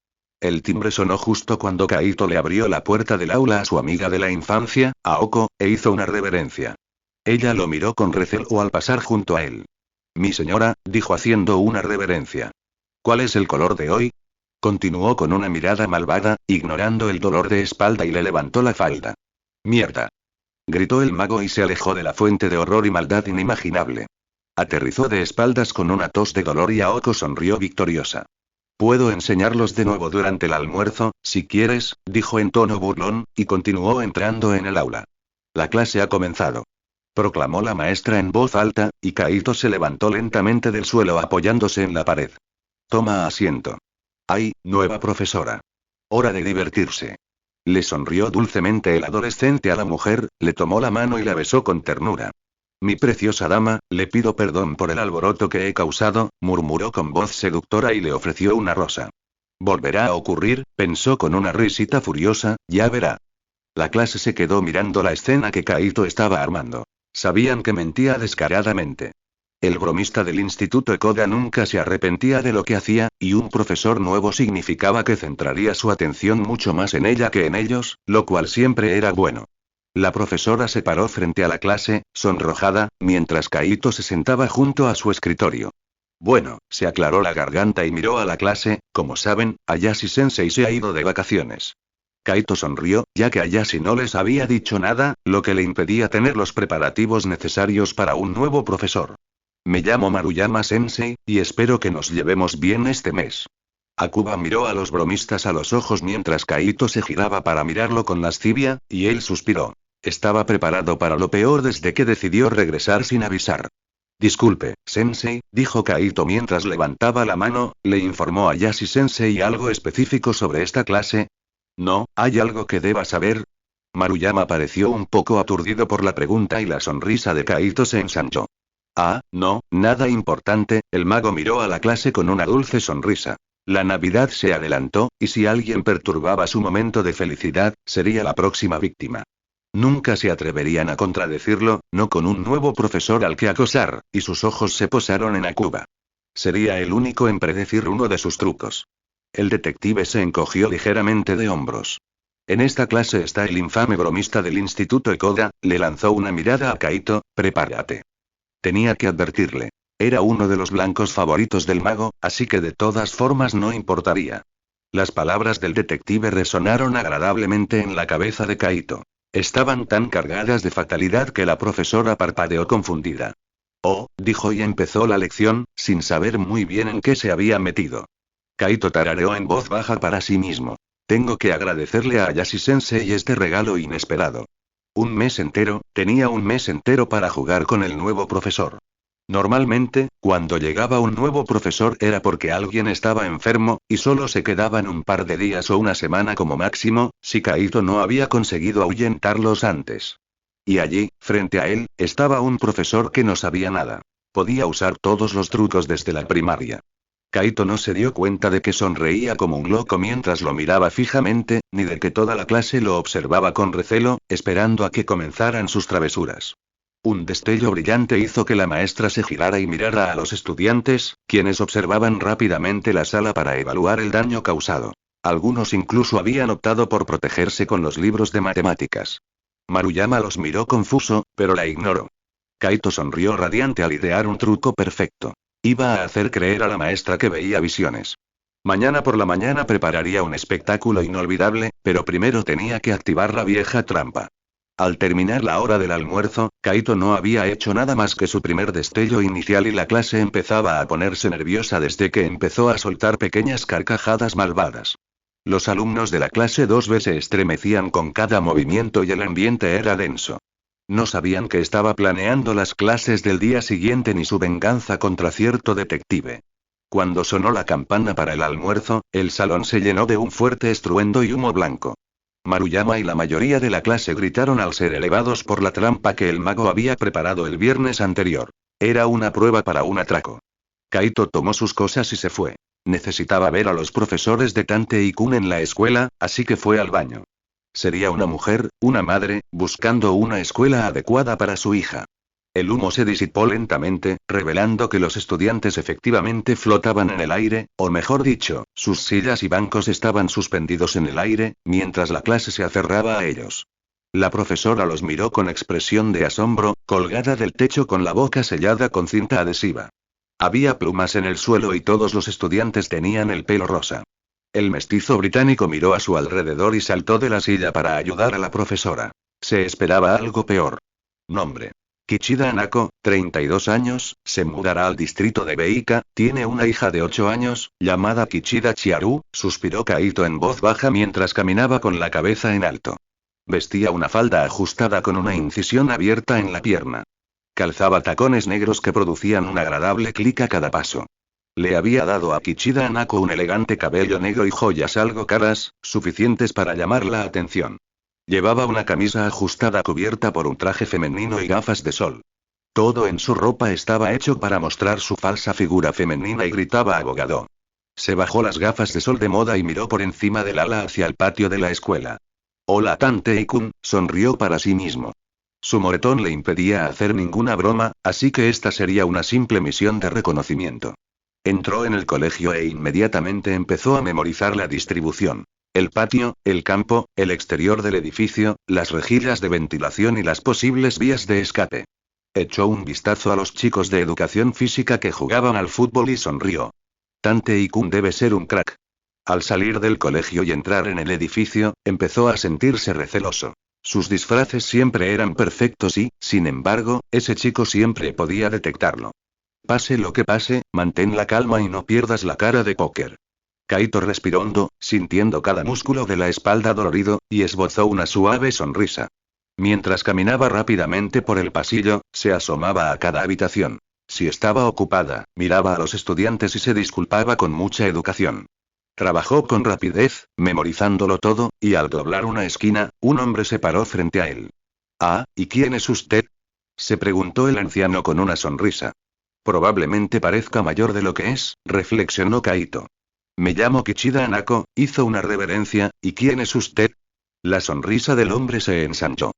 El timbre sonó justo cuando Kaito le abrió la puerta del aula a su amiga de la infancia, Aoko, e hizo una reverencia. Ella lo miró con recelo al pasar junto a él. Mi señora, dijo haciendo una reverencia. ¿Cuál es el color de hoy? Continuó con una mirada malvada, ignorando el dolor de espalda y le levantó la falda. Mierda. Gritó el mago y se alejó de la fuente de horror y maldad inimaginable. Aterrizó de espaldas con una tos de dolor y Aoko sonrió victoriosa. Puedo enseñarlos de nuevo durante el almuerzo, si quieres, dijo en tono burlón, y continuó entrando en el aula. La clase ha comenzado. Proclamó la maestra en voz alta, y Kaito se levantó lentamente del suelo apoyándose en la pared. Toma asiento. ¡Ay, nueva profesora! Hora de divertirse. Le sonrió dulcemente el adolescente a la mujer, le tomó la mano y la besó con ternura. Mi preciosa dama, le pido perdón por el alboroto que he causado, murmuró con voz seductora y le ofreció una rosa. Volverá a ocurrir, pensó con una risita furiosa, ya verá. La clase se quedó mirando la escena que Kaito estaba armando. Sabían que mentía descaradamente. El bromista del instituto Ekoda nunca se arrepentía de lo que hacía, y un profesor nuevo significaba que centraría su atención mucho más en ella que en ellos, lo cual siempre era bueno. La profesora se paró frente a la clase, sonrojada, mientras Kaito se sentaba junto a su escritorio. Bueno, se aclaró la garganta y miró a la clase, como saben, Ayashi-sensei se ha ido de vacaciones. Kaito sonrió, ya que Ayashi no les había dicho nada, lo que le impedía tener los preparativos necesarios para un nuevo profesor. Me llamo Maruyama-sensei, y espero que nos llevemos bien este mes. Akuba miró a los bromistas a los ojos mientras Kaito se giraba para mirarlo con lascivia, y él suspiró. Estaba preparado para lo peor desde que decidió regresar sin avisar. Disculpe, sensei, dijo Kaito mientras levantaba la mano, le informó a Ayashi-sensei algo específico sobre esta clase. No, ¿hay algo que deba saber? Maruyama pareció un poco aturdido por la pregunta y la sonrisa de Kaito se ensanchó. Ah, no, nada importante, el mago miró a la clase con una dulce sonrisa. La Navidad se adelantó, y si alguien perturbaba su momento de felicidad, sería la próxima víctima. Nunca se atreverían a contradecirlo, no con un nuevo profesor al que acosar, y sus ojos se posaron en Akuba. Sería el único en predecir uno de sus trucos. El detective se encogió ligeramente de hombros. En esta clase está el infame bromista del Instituto Ekoda, le lanzó una mirada a Kaito, prepárate. Tenía que advertirle. Era uno de los blancos favoritos del mago, así que de todas formas no importaría. Las palabras del detective resonaron agradablemente en la cabeza de Kaito. Estaban tan cargadas de fatalidad que la profesora parpadeó confundida. Oh, dijo y empezó la lección, sin saber muy bien en qué se había metido. Kaito tarareó en voz baja para sí mismo. Tengo que agradecerle a Ayashi-sensei este regalo inesperado. Un mes entero, tenía un mes entero para jugar con el nuevo profesor. Normalmente, cuando llegaba un nuevo profesor era porque alguien estaba enfermo, y solo se quedaban un par de días o una semana como máximo, si Kaito no había conseguido ahuyentarlos antes. Y allí, frente a él, estaba un profesor que no sabía nada. Podía usar todos los trucos desde la primaria. Kaito no se dio cuenta de que sonreía como un loco mientras lo miraba fijamente, ni de que toda la clase lo observaba con recelo, esperando a que comenzaran sus travesuras. Un destello brillante hizo que la maestra se girara y mirara a los estudiantes, quienes observaban rápidamente la sala para evaluar el daño causado. Algunos incluso habían optado por protegerse con los libros de matemáticas. Maruyama los miró confuso, pero la ignoró. Kaito sonrió radiante al idear un truco perfecto. Iba a hacer creer a la maestra que veía visiones. Mañana por la mañana prepararía un espectáculo inolvidable, pero primero tenía que activar la vieja trampa. Al terminar la hora del almuerzo, Kaito no había hecho nada más que su primer destello inicial y la clase empezaba a ponerse nerviosa desde que empezó a soltar pequeñas carcajadas malvadas. Los alumnos de la clase 2B se estremecían con cada movimiento y el ambiente era denso. No sabían que estaba planeando las clases del día siguiente ni su venganza contra cierto detective. Cuando sonó la campana para el almuerzo, el salón se llenó de un fuerte estruendo y humo blanco. Maruyama y la mayoría de la clase gritaron al ser elevados por la trampa que el mago había preparado el viernes anterior. Era una prueba para un atraco. Kaito tomó sus cosas y se fue. Necesitaba ver a los profesores de Tante y Kun en la escuela, así que fue al baño. Sería una mujer, una madre, buscando una escuela adecuada para su hija. El humo se disipó lentamente, revelando que los estudiantes efectivamente flotaban en el aire, o mejor dicho, sus sillas y bancos estaban suspendidos en el aire, mientras la clase se aferraba a ellos. La profesora los miró con expresión de asombro, colgada del techo con la boca sellada con cinta adhesiva. Había plumas en el suelo y todos los estudiantes tenían el pelo rosa. El mestizo británico miró a su alrededor y saltó de la silla para ayudar a la profesora. Se esperaba algo peor. Nombre: Kichida Hanako, 32 años, se mudará al distrito de Beika, tiene una hija de 8 años, llamada Kichida Chiaru, suspiró Kaito en voz baja mientras caminaba con la cabeza en alto. Vestía una falda ajustada con una incisión abierta en la pierna. Calzaba tacones negros que producían un agradable clic a cada paso. Le había dado a Kichida Hanako un elegante cabello negro y joyas algo caras, suficientes para llamar la atención. Llevaba una camisa ajustada cubierta por un traje femenino y gafas de sol. Todo en su ropa estaba hecho para mostrar su falsa figura femenina y gritaba abogado. Se bajó las gafas de sol de moda y miró por encima del ala hacia el patio de la escuela. Hola Tante Ikun, sonrió para sí mismo. Su moretón le impedía hacer ninguna broma, así que esta sería una simple misión de reconocimiento. Entró en el colegio e inmediatamente empezó a memorizar la distribución. El patio, el campo, el exterior del edificio, las rejillas de ventilación y las posibles vías de escape. Echó un vistazo a los chicos de educación física que jugaban al fútbol y sonrió. Tante Ikun debe ser un crack. Al salir del colegio y entrar en el edificio, empezó a sentirse receloso. Sus disfraces siempre eran perfectos y, sin embargo, ese chico siempre podía detectarlo. Pase lo que pase, mantén la calma y no pierdas la cara de póker. Kaito respiró hondo, sintiendo cada músculo de la espalda dolorido, y esbozó una suave sonrisa. Mientras caminaba rápidamente por el pasillo, se asomaba a cada habitación. Si estaba ocupada, miraba a los estudiantes y se disculpaba con mucha educación. Trabajó con rapidez, memorizándolo todo, y al doblar una esquina, un hombre se paró frente a él. Ah, ¿y quién es usted?, se preguntó el anciano con una sonrisa. Probablemente parezca mayor de lo que es, reflexionó Kaito. Me llamo Kichida Hanako, hizo una reverencia, ¿y quién es usted? La sonrisa del hombre se ensanchó.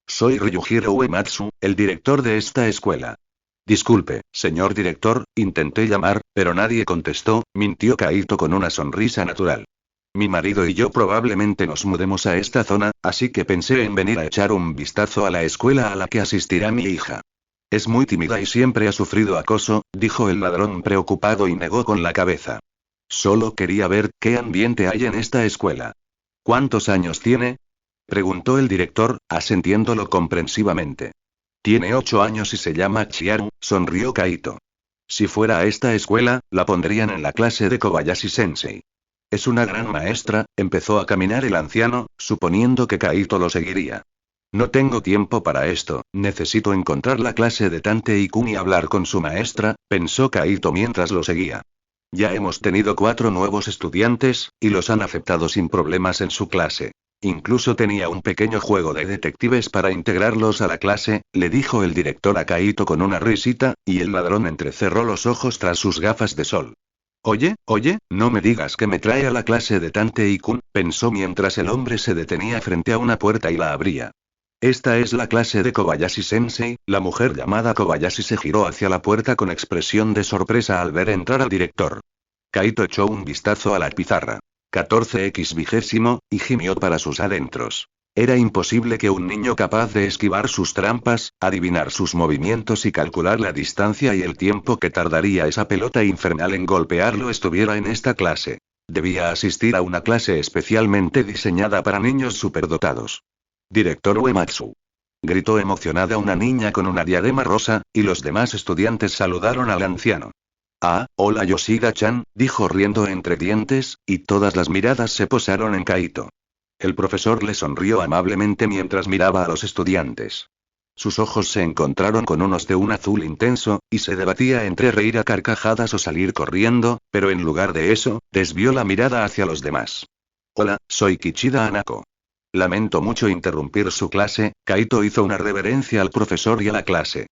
Soy Ryujiro Uematsu, el director de esta escuela. Disculpe, señor director, intenté llamar, pero nadie contestó, mintió Kaito con una sonrisa natural. Mi marido y yo probablemente nos mudemos a esta zona, así que pensé en venir a echar un vistazo a la escuela a la que asistirá mi hija. Es muy tímida y siempre ha sufrido acoso, dijo el ladrón preocupado y negó con la cabeza. Solo quería ver qué ambiente hay en esta escuela. ¿Cuántos años tiene?, preguntó el director, asintiéndolo comprensivamente. Tiene 8 años y se llama Chiaru, sonrió Kaito. Si fuera a esta escuela, la pondrían en la clase de Kobayashi-sensei. Es una gran maestra, empezó a caminar el anciano, suponiendo que Kaito lo seguiría. No tengo tiempo para esto, necesito encontrar la clase de Tantei-kun y hablar con su maestra, pensó Kaito mientras lo seguía. Ya hemos tenido 4 nuevos estudiantes, y los han aceptado sin problemas en su clase. Incluso tenía un pequeño juego de detectives para integrarlos a la clase, le dijo el director a Kaito con una risita, y el ladrón entrecerró los ojos tras sus gafas de sol. Oye, no me digas que me trae a la clase de Tantei-kun, pensó mientras el hombre se detenía frente a una puerta y la abría. Esta es la clase de Kobayashi-sensei. La mujer llamada Kobayashi se giró hacia la puerta con expresión de sorpresa al ver entrar al director. Kaito echó un vistazo a la pizarra. 14x20, y gimió para sus adentros. Era imposible que un niño capaz de esquivar sus trampas, adivinar sus movimientos y calcular la distancia y el tiempo que tardaría esa pelota infernal en golpearlo estuviera en esta clase. Debía asistir a una clase especialmente diseñada para niños superdotados. Director Uematsu. Gritó emocionada una niña con una diadema rosa, y los demás estudiantes saludaron al anciano. Ah, hola Yoshida-chan, dijo riendo entre dientes, y todas las miradas se posaron en Kaito. El profesor le sonrió amablemente mientras miraba a los estudiantes. Sus ojos se encontraron con unos de un azul intenso, y se debatía entre reír a carcajadas o salir corriendo, pero en lugar de eso, desvió la mirada hacia los demás. Hola, soy Kichida Hanako. Lamento mucho interrumpir su clase. Kaito hizo una reverencia al profesor y a la clase.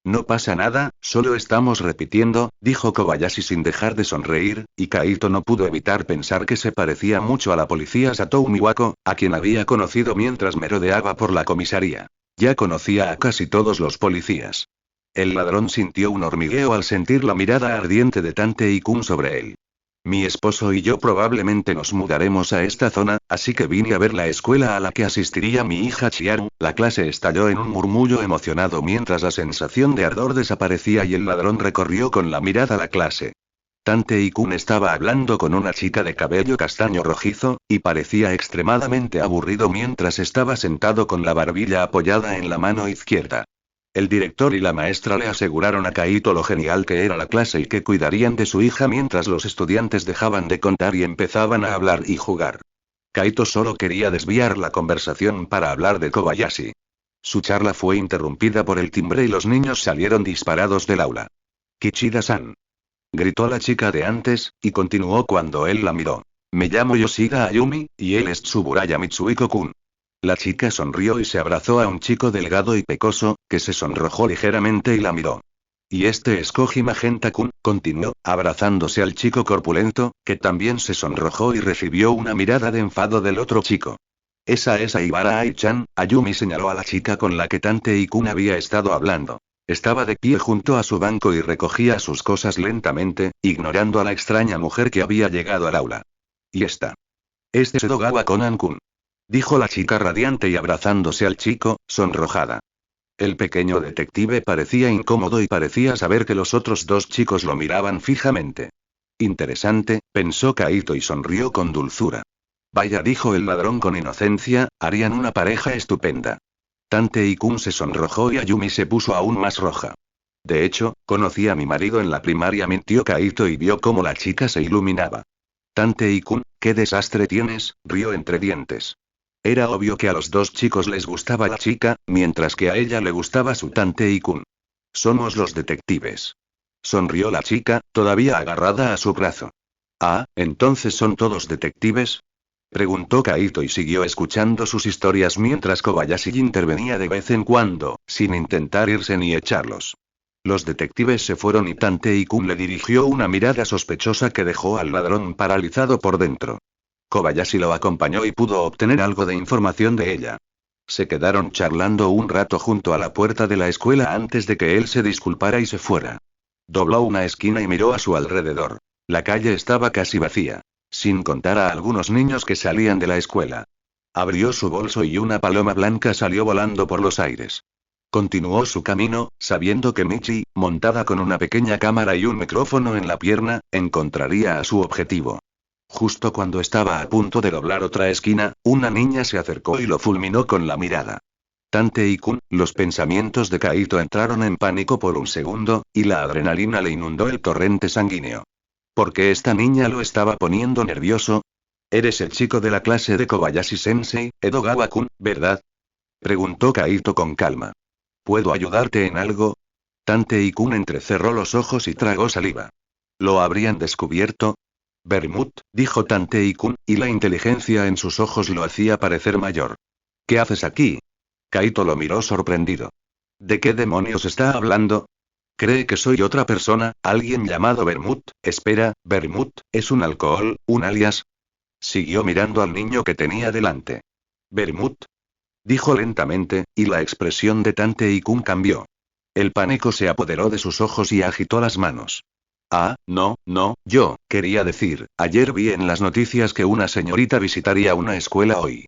No pasa nada, solo estamos repitiendo, dijo Kobayashi sin dejar de sonreír, y Kaito no pudo evitar pensar que se parecía mucho a la policía Satou Miwako, a quien había conocido mientras merodeaba por la comisaría. Ya conocía a casi todos los policías. El ladrón sintió un hormigueo al sentir la mirada ardiente de Tantei-kun sobre él. Mi esposo y yo probablemente nos mudaremos a esta zona, así que vine a ver la escuela a la que asistiría mi hija Chiaru. La clase estalló en un murmullo emocionado mientras la sensación de ardor desaparecía y el ladrón recorrió con la mirada la clase. Tantei-kun estaba hablando con una chica de cabello castaño rojizo, y parecía extremadamente aburrido mientras estaba sentado con la barbilla apoyada en la mano izquierda. El director y la maestra le aseguraron a Kaito lo genial que era la clase y que cuidarían de su hija mientras los estudiantes dejaban de contar y empezaban a hablar y jugar. Kaito solo quería desviar la conversación para hablar de Kobayashi. Su charla fue interrumpida por el timbre y los niños salieron disparados del aula. Kichida-san. Gritó la chica de antes, y continuó cuando él la miró. Me llamo Yoshida Ayumi, y él es Tsuburaya Mitsuhiko-kun. La chica sonrió y se abrazó a un chico delgado y pecoso, que se sonrojó ligeramente y la miró. Y este es Koji Magenta-kun, continuó, abrazándose al chico corpulento, que también se sonrojó y recibió una mirada de enfado del otro chico. Esa es Aibara Ai-chan, Ayumi señaló a la chica con la que Tantei-kun había estado hablando. Estaba de pie junto a su banco y recogía sus cosas lentamente, ignorando a la extraña mujer que había llegado al aula. Y esta. Este es Edogawa Conan-kun. Dijo la chica radiante y abrazándose al chico, sonrojada. El pequeño detective parecía incómodo y parecía saber que los otros dos chicos lo miraban fijamente. Interesante, pensó Kaito y sonrió con dulzura. Vaya, dijo el ladrón con inocencia, harían una pareja estupenda. Tantei-kun se sonrojó y Ayumi se puso aún más roja. De hecho, conocí a mi marido en la primaria, mintió Kaito y vio cómo la chica se iluminaba. Tantei-kun, ¿qué desastre tienes?, rió entre dientes. Era obvio que a los dos chicos les gustaba la chica, mientras que a ella le gustaba su Tantei-kun. Somos los detectives. Sonrió la chica, todavía agarrada a su brazo. Ah, ¿entonces son todos detectives?, preguntó Kaito y siguió escuchando sus historias mientras Kobayashi intervenía de vez en cuando, sin intentar irse ni echarlos. Los detectives se fueron y Tantei-kun le dirigió una mirada sospechosa que dejó al ladrón paralizado por dentro. Kobayashi lo acompañó y pudo obtener algo de información de ella. Se quedaron charlando un rato junto a la puerta de la escuela antes de que él se disculpara y se fuera. Dobló una esquina y miró a su alrededor. La calle estaba casi vacía, sin contar a algunos niños que salían de la escuela. Abrió su bolso y una paloma blanca salió volando por los aires. Continuó su camino, sabiendo que Michi, montada con una pequeña cámara y un micrófono en la pierna, encontraría a su objetivo. Justo cuando estaba a punto de doblar otra esquina, una niña se acercó y lo fulminó con la mirada. Tantei-kun, los pensamientos de Kaito entraron en pánico por un segundo, y la adrenalina le inundó el torrente sanguíneo. ¿Por qué esta niña lo estaba poniendo nervioso? Eres el chico de la clase de Kobayashi-sensei, Edogawa-kun, ¿verdad? Preguntó Kaito con calma. ¿Puedo ayudarte en algo? Tantei-kun entrecerró los ojos y tragó saliva. ¿Lo habrían descubierto? Bermud, dijo Tantei-kun, y la inteligencia en sus ojos lo hacía parecer mayor. ¿Qué haces aquí? Kaito lo miró sorprendido. ¿De qué demonios está hablando? ¿Cree que soy otra persona, alguien llamado Bermud? Espera, Bermud, ¿es un alcohol, un alias? Siguió mirando al niño que tenía delante. Bermud, dijo lentamente, y la expresión de Tantei-kun cambió. El pánico se apoderó de sus ojos y agitó las manos. Ah, no, no, yo, quería decir, ayer vi en las noticias que una señorita visitaría una escuela hoy.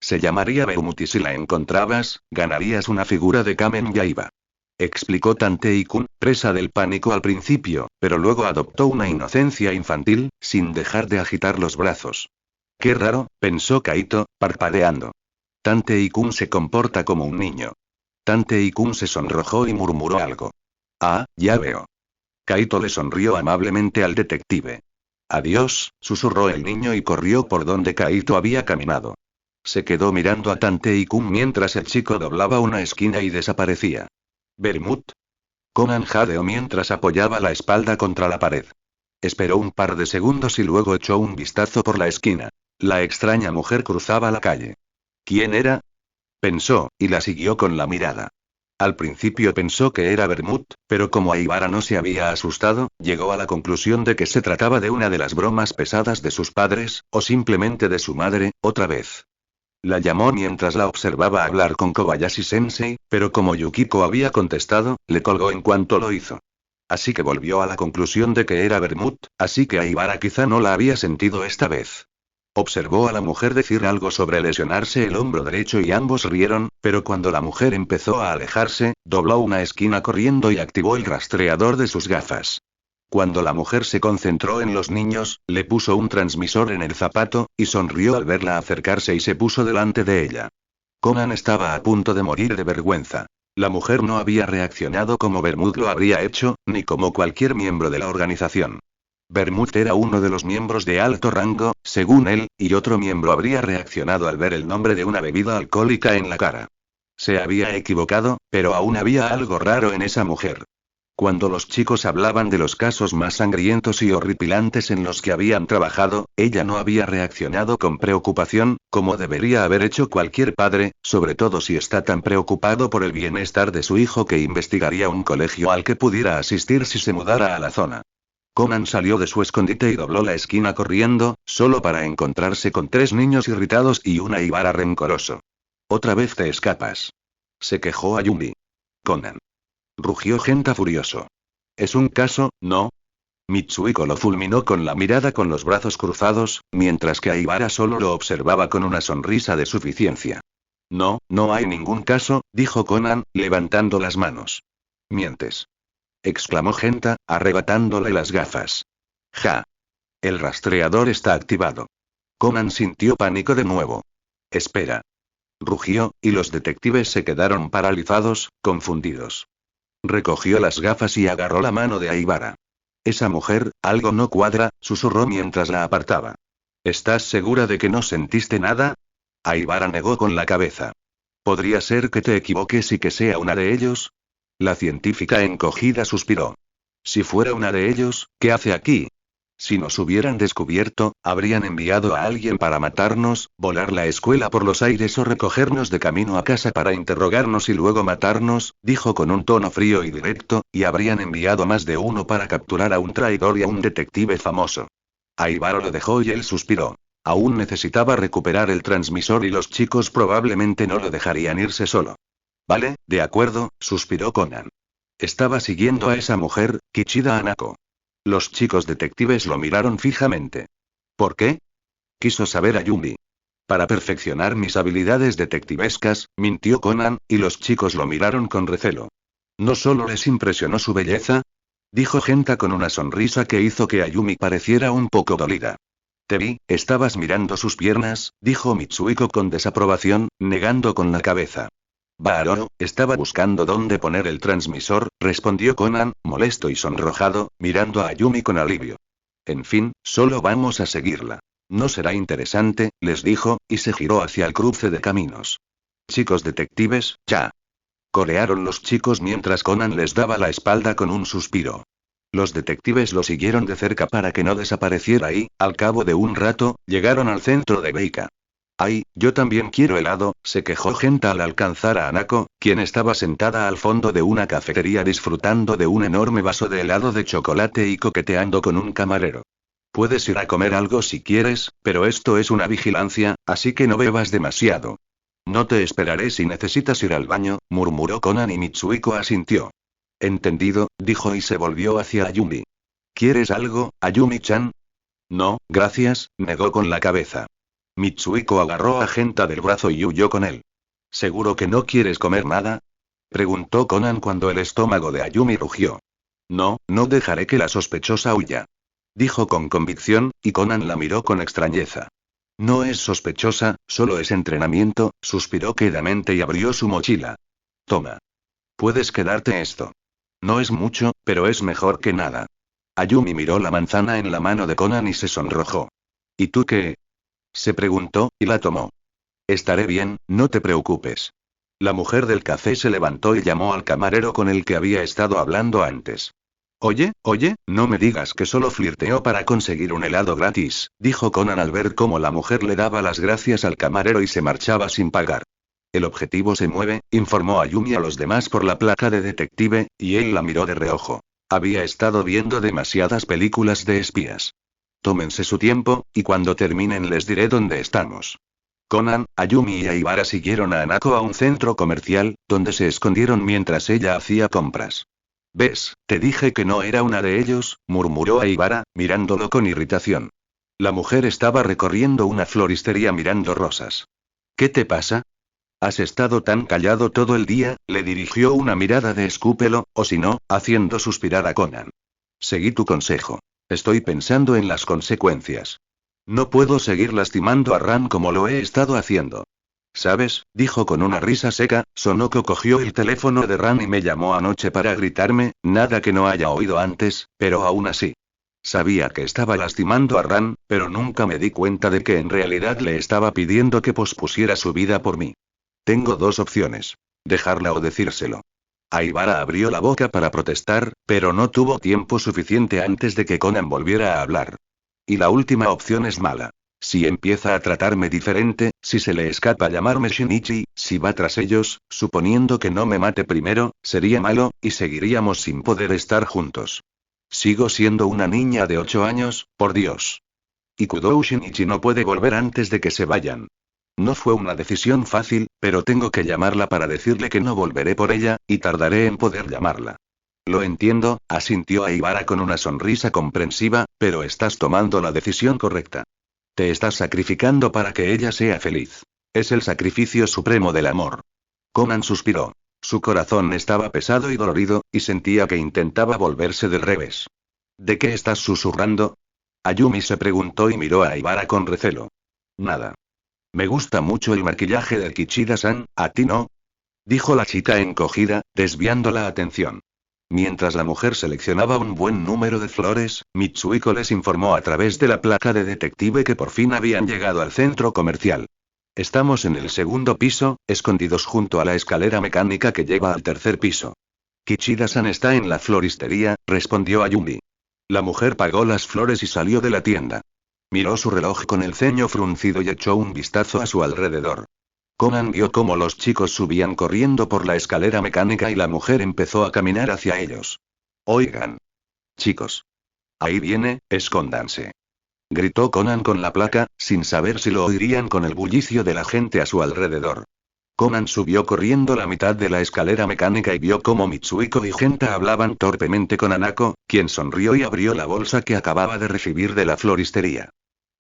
Se llamaría Bermud y si la encontrabas, ganarías una figura de Kamen Yaiba. Explicó Tantei-kun, presa del pánico al principio, pero luego adoptó una inocencia infantil, sin dejar de agitar los brazos. Qué raro, pensó Kaito, parpadeando. Tantei-kun se comporta como un niño. Tantei-kun se sonrojó y murmuró algo. Ah, ya veo. Kaito le sonrió amablemente al detective. Adiós, susurró el niño y corrió por donde Kaito había caminado. Se quedó mirando a Tantei-kun mientras el chico doblaba una esquina y desaparecía. ¿Bermud? Conan jadeó mientras apoyaba la espalda contra la pared. Esperó un par de segundos y luego echó un vistazo por la esquina. La extraña mujer cruzaba la calle. ¿Quién era? Pensó, y la siguió con la mirada. Al principio pensó que era Bermud, pero como Aibara no se había asustado, llegó a la conclusión de que se trataba de una de las bromas pesadas de sus padres, o simplemente de su madre, otra vez. La llamó mientras la observaba hablar con Kobayashi-sensei, pero como Yukiko había contestado, le colgó en cuanto lo hizo. Así que volvió a la conclusión de que era Bermud, así que Aibara quizá no la había sentido esta vez. Observó a la mujer decir algo sobre lesionarse el hombro derecho y ambos rieron, pero cuando la mujer empezó a alejarse, dobló una esquina corriendo y activó el rastreador de sus gafas. Cuando la mujer se concentró en los niños, le puso un transmisor en el zapato, y sonrió al verla acercarse y se puso delante de ella. Conan estaba a punto de morir de vergüenza. La mujer no había reaccionado como Bermud lo habría hecho, ni como cualquier miembro de la organización. Bermud era uno de los miembros de alto rango, según él, y otro miembro habría reaccionado al ver el nombre de una bebida alcohólica en la cara. Se había equivocado, pero aún había algo raro en esa mujer. Cuando los chicos hablaban de los casos más sangrientos y horripilantes en los que habían trabajado, ella no había reaccionado con preocupación, como debería haber hecho cualquier padre, sobre todo si está tan preocupado por el bienestar de su hijo que investigaría un colegio al que pudiera asistir si se mudara a la zona. Conan salió de su escondite y dobló la esquina corriendo, solo para encontrarse con 3 niños irritados y una Aibara rencoroso. Otra vez te escapas. Se quejó Ayumi. Conan. Rugió Genta furioso. ¿Es un caso, no? Mitsuhiko lo fulminó con la mirada con los brazos cruzados, mientras que Aibara solo lo observaba con una sonrisa de suficiencia. No, no hay ningún caso, dijo Conan, levantando las manos. Mientes. Exclamó Genta, arrebatándole las gafas. Ja. El rastreador está activado. Conan sintió pánico de nuevo. Espera. Rugió, y los detectives se quedaron paralizados, confundidos. Recogió las gafas y agarró la mano de Aibara. Esa mujer, algo no cuadra, susurró mientras la apartaba. ¿Estás segura de que no sentiste nada? Aibara negó con la cabeza. ¿Podría ser que te equivoques y que sea una de ellos? La científica encogida suspiró. Si fuera una de ellos, ¿qué hace aquí? Si nos hubieran descubierto, habrían enviado a alguien para matarnos, volar la escuela por los aires o recogernos de camino a casa para interrogarnos y luego matarnos, dijo con un tono frío y directo, y habrían enviado más de uno para capturar a un traidor y a un detective famoso. Aibara lo dejó y él suspiró. Aún necesitaba recuperar el transmisor y los chicos probablemente no lo dejarían irse solo. Vale, de acuerdo, suspiró Conan. Estaba siguiendo a esa mujer, Kichida Hanako. Los chicos detectives lo miraron fijamente. ¿Por qué? Quiso saber Ayumi. Para perfeccionar mis habilidades detectivescas, mintió Conan, y los chicos lo miraron con recelo. ¿No solo les impresionó su belleza? Dijo Genta con una sonrisa que hizo que Ayumi pareciera un poco dolida. Te vi, estabas mirando sus piernas, dijo Mitsuhiko con desaprobación, negando con la cabeza. Baaro, estaba buscando dónde poner el transmisor, respondió Conan, molesto y sonrojado, mirando a Ayumi con alivio. En fin, solo vamos a seguirla. No será interesante, les dijo, y se giró hacia el cruce de caminos. Chicos detectives, ya. Corearon los chicos mientras Conan les daba la espalda con un suspiro. Los detectives lo siguieron de cerca para que no desapareciera y, al cabo de un rato, llegaron al centro de Beika. Ay, yo también quiero helado, se quejó Genta al alcanzar a Hanako, quien estaba sentada al fondo de una cafetería disfrutando de un enorme vaso de helado de chocolate y coqueteando con un camarero. Puedes ir a comer algo si quieres, pero esto es una vigilancia, así que no bebas demasiado. No te esperaré si necesitas ir al baño, murmuró Conan y Mitsuhiko asintió. Entendido, dijo y se volvió hacia Ayumi. ¿Quieres algo, Ayumi-chan? No, gracias, negó con la cabeza. Mitsuhiko agarró a Genta del brazo y huyó con él. ¿Seguro que no quieres comer nada? Preguntó Conan cuando el estómago de Ayumi rugió. No, no dejaré que la sospechosa huya. Dijo con convicción, y Conan la miró con extrañeza. No es sospechosa, solo es entrenamiento, suspiró quedamente y abrió su mochila. Toma. Puedes quedarte esto. No es mucho, pero es mejor que nada. Ayumi miró la manzana en la mano de Conan y se sonrojó. ¿Y tú qué? Se preguntó, y la tomó. Estaré bien, no te preocupes. La mujer del café se levantó y llamó al camarero con el que había estado hablando antes. Oye, no me digas que solo flirteó para conseguir un helado gratis, dijo Conan al ver cómo la mujer le daba las gracias al camarero y se marchaba sin pagar. El objetivo se mueve, informó Ayumi a los demás por la placa de detective, y él la miró de reojo. Había estado viendo demasiadas películas de espías. Tómense su tiempo, y cuando terminen les diré dónde estamos. Conan, Ayumi y Aibara siguieron a Hanako a un centro comercial, donde se escondieron mientras ella hacía compras. ¿Ves? Te dije que no era una de ellos, murmuró Aibara, mirándolo con irritación. La mujer estaba recorriendo una floristería mirando rosas. ¿Qué te pasa? Has estado tan callado todo el día, le dirigió una mirada de escúpelo, o si no, haciendo suspirar a Conan. Seguí tu consejo. Estoy pensando en las consecuencias. No puedo seguir lastimando a Ran como lo he estado haciendo. ¿Sabes? Dijo con una risa seca. Sonoko cogió el teléfono de Ran y me llamó anoche para gritarme, nada que no haya oído antes, pero aún así. Sabía que estaba lastimando a Ran, pero nunca me di cuenta de que en realidad le estaba pidiendo que pospusiera su vida por mí. Tengo dos opciones. Dejarla o decírselo. Aibara abrió la boca para protestar, pero no tuvo tiempo suficiente antes de que Conan volviera a hablar. Y la última opción es mala. Si empieza a tratarme diferente, si se le escapa llamarme Shinichi, si va tras ellos, suponiendo que no me mate primero, sería malo, y seguiríamos sin poder estar juntos. Sigo siendo una niña de 8 años, por Dios. Y Kudou Shinichi no puede volver antes de que se vayan. No fue una decisión fácil, pero tengo que llamarla para decirle que no volveré por ella, y tardaré en poder llamarla. Lo entiendo, asintió Aibara con una sonrisa comprensiva, pero estás tomando la decisión correcta. Te estás sacrificando para que ella sea feliz. Es el sacrificio supremo del amor. Conan suspiró. Su corazón estaba pesado y dolorido, y sentía que intentaba volverse del revés. ¿De qué estás susurrando? Ayumi se preguntó y miró a Aibara con recelo. Nada. Me gusta mucho el maquillaje de Kichida-san, ¿a ti no? Dijo la chica encogida, desviando la atención. Mientras la mujer seleccionaba un buen número de flores, Mitsuhiko les informó a través de la placa de detective que por fin habían llegado al centro comercial. Estamos en el segundo piso, escondidos junto a la escalera mecánica que lleva al tercer piso. Kichida-san está en la floristería, respondió Ayumi. La mujer pagó las flores y salió de la tienda. Miró su reloj con el ceño fruncido y echó un vistazo a su alrededor. Conan vio cómo los chicos subían corriendo por la escalera mecánica y la mujer empezó a caminar hacia ellos. Oigan. Chicos. Ahí viene, escóndanse. Gritó Conan con la placa, sin saber si lo oirían con el bullicio de la gente a su alrededor. Conan subió corriendo la mitad de la escalera mecánica y vio cómo Mitsuhiko y Genta hablaban torpemente con Hanako, quien sonrió y abrió la bolsa que acababa de recibir de la floristería.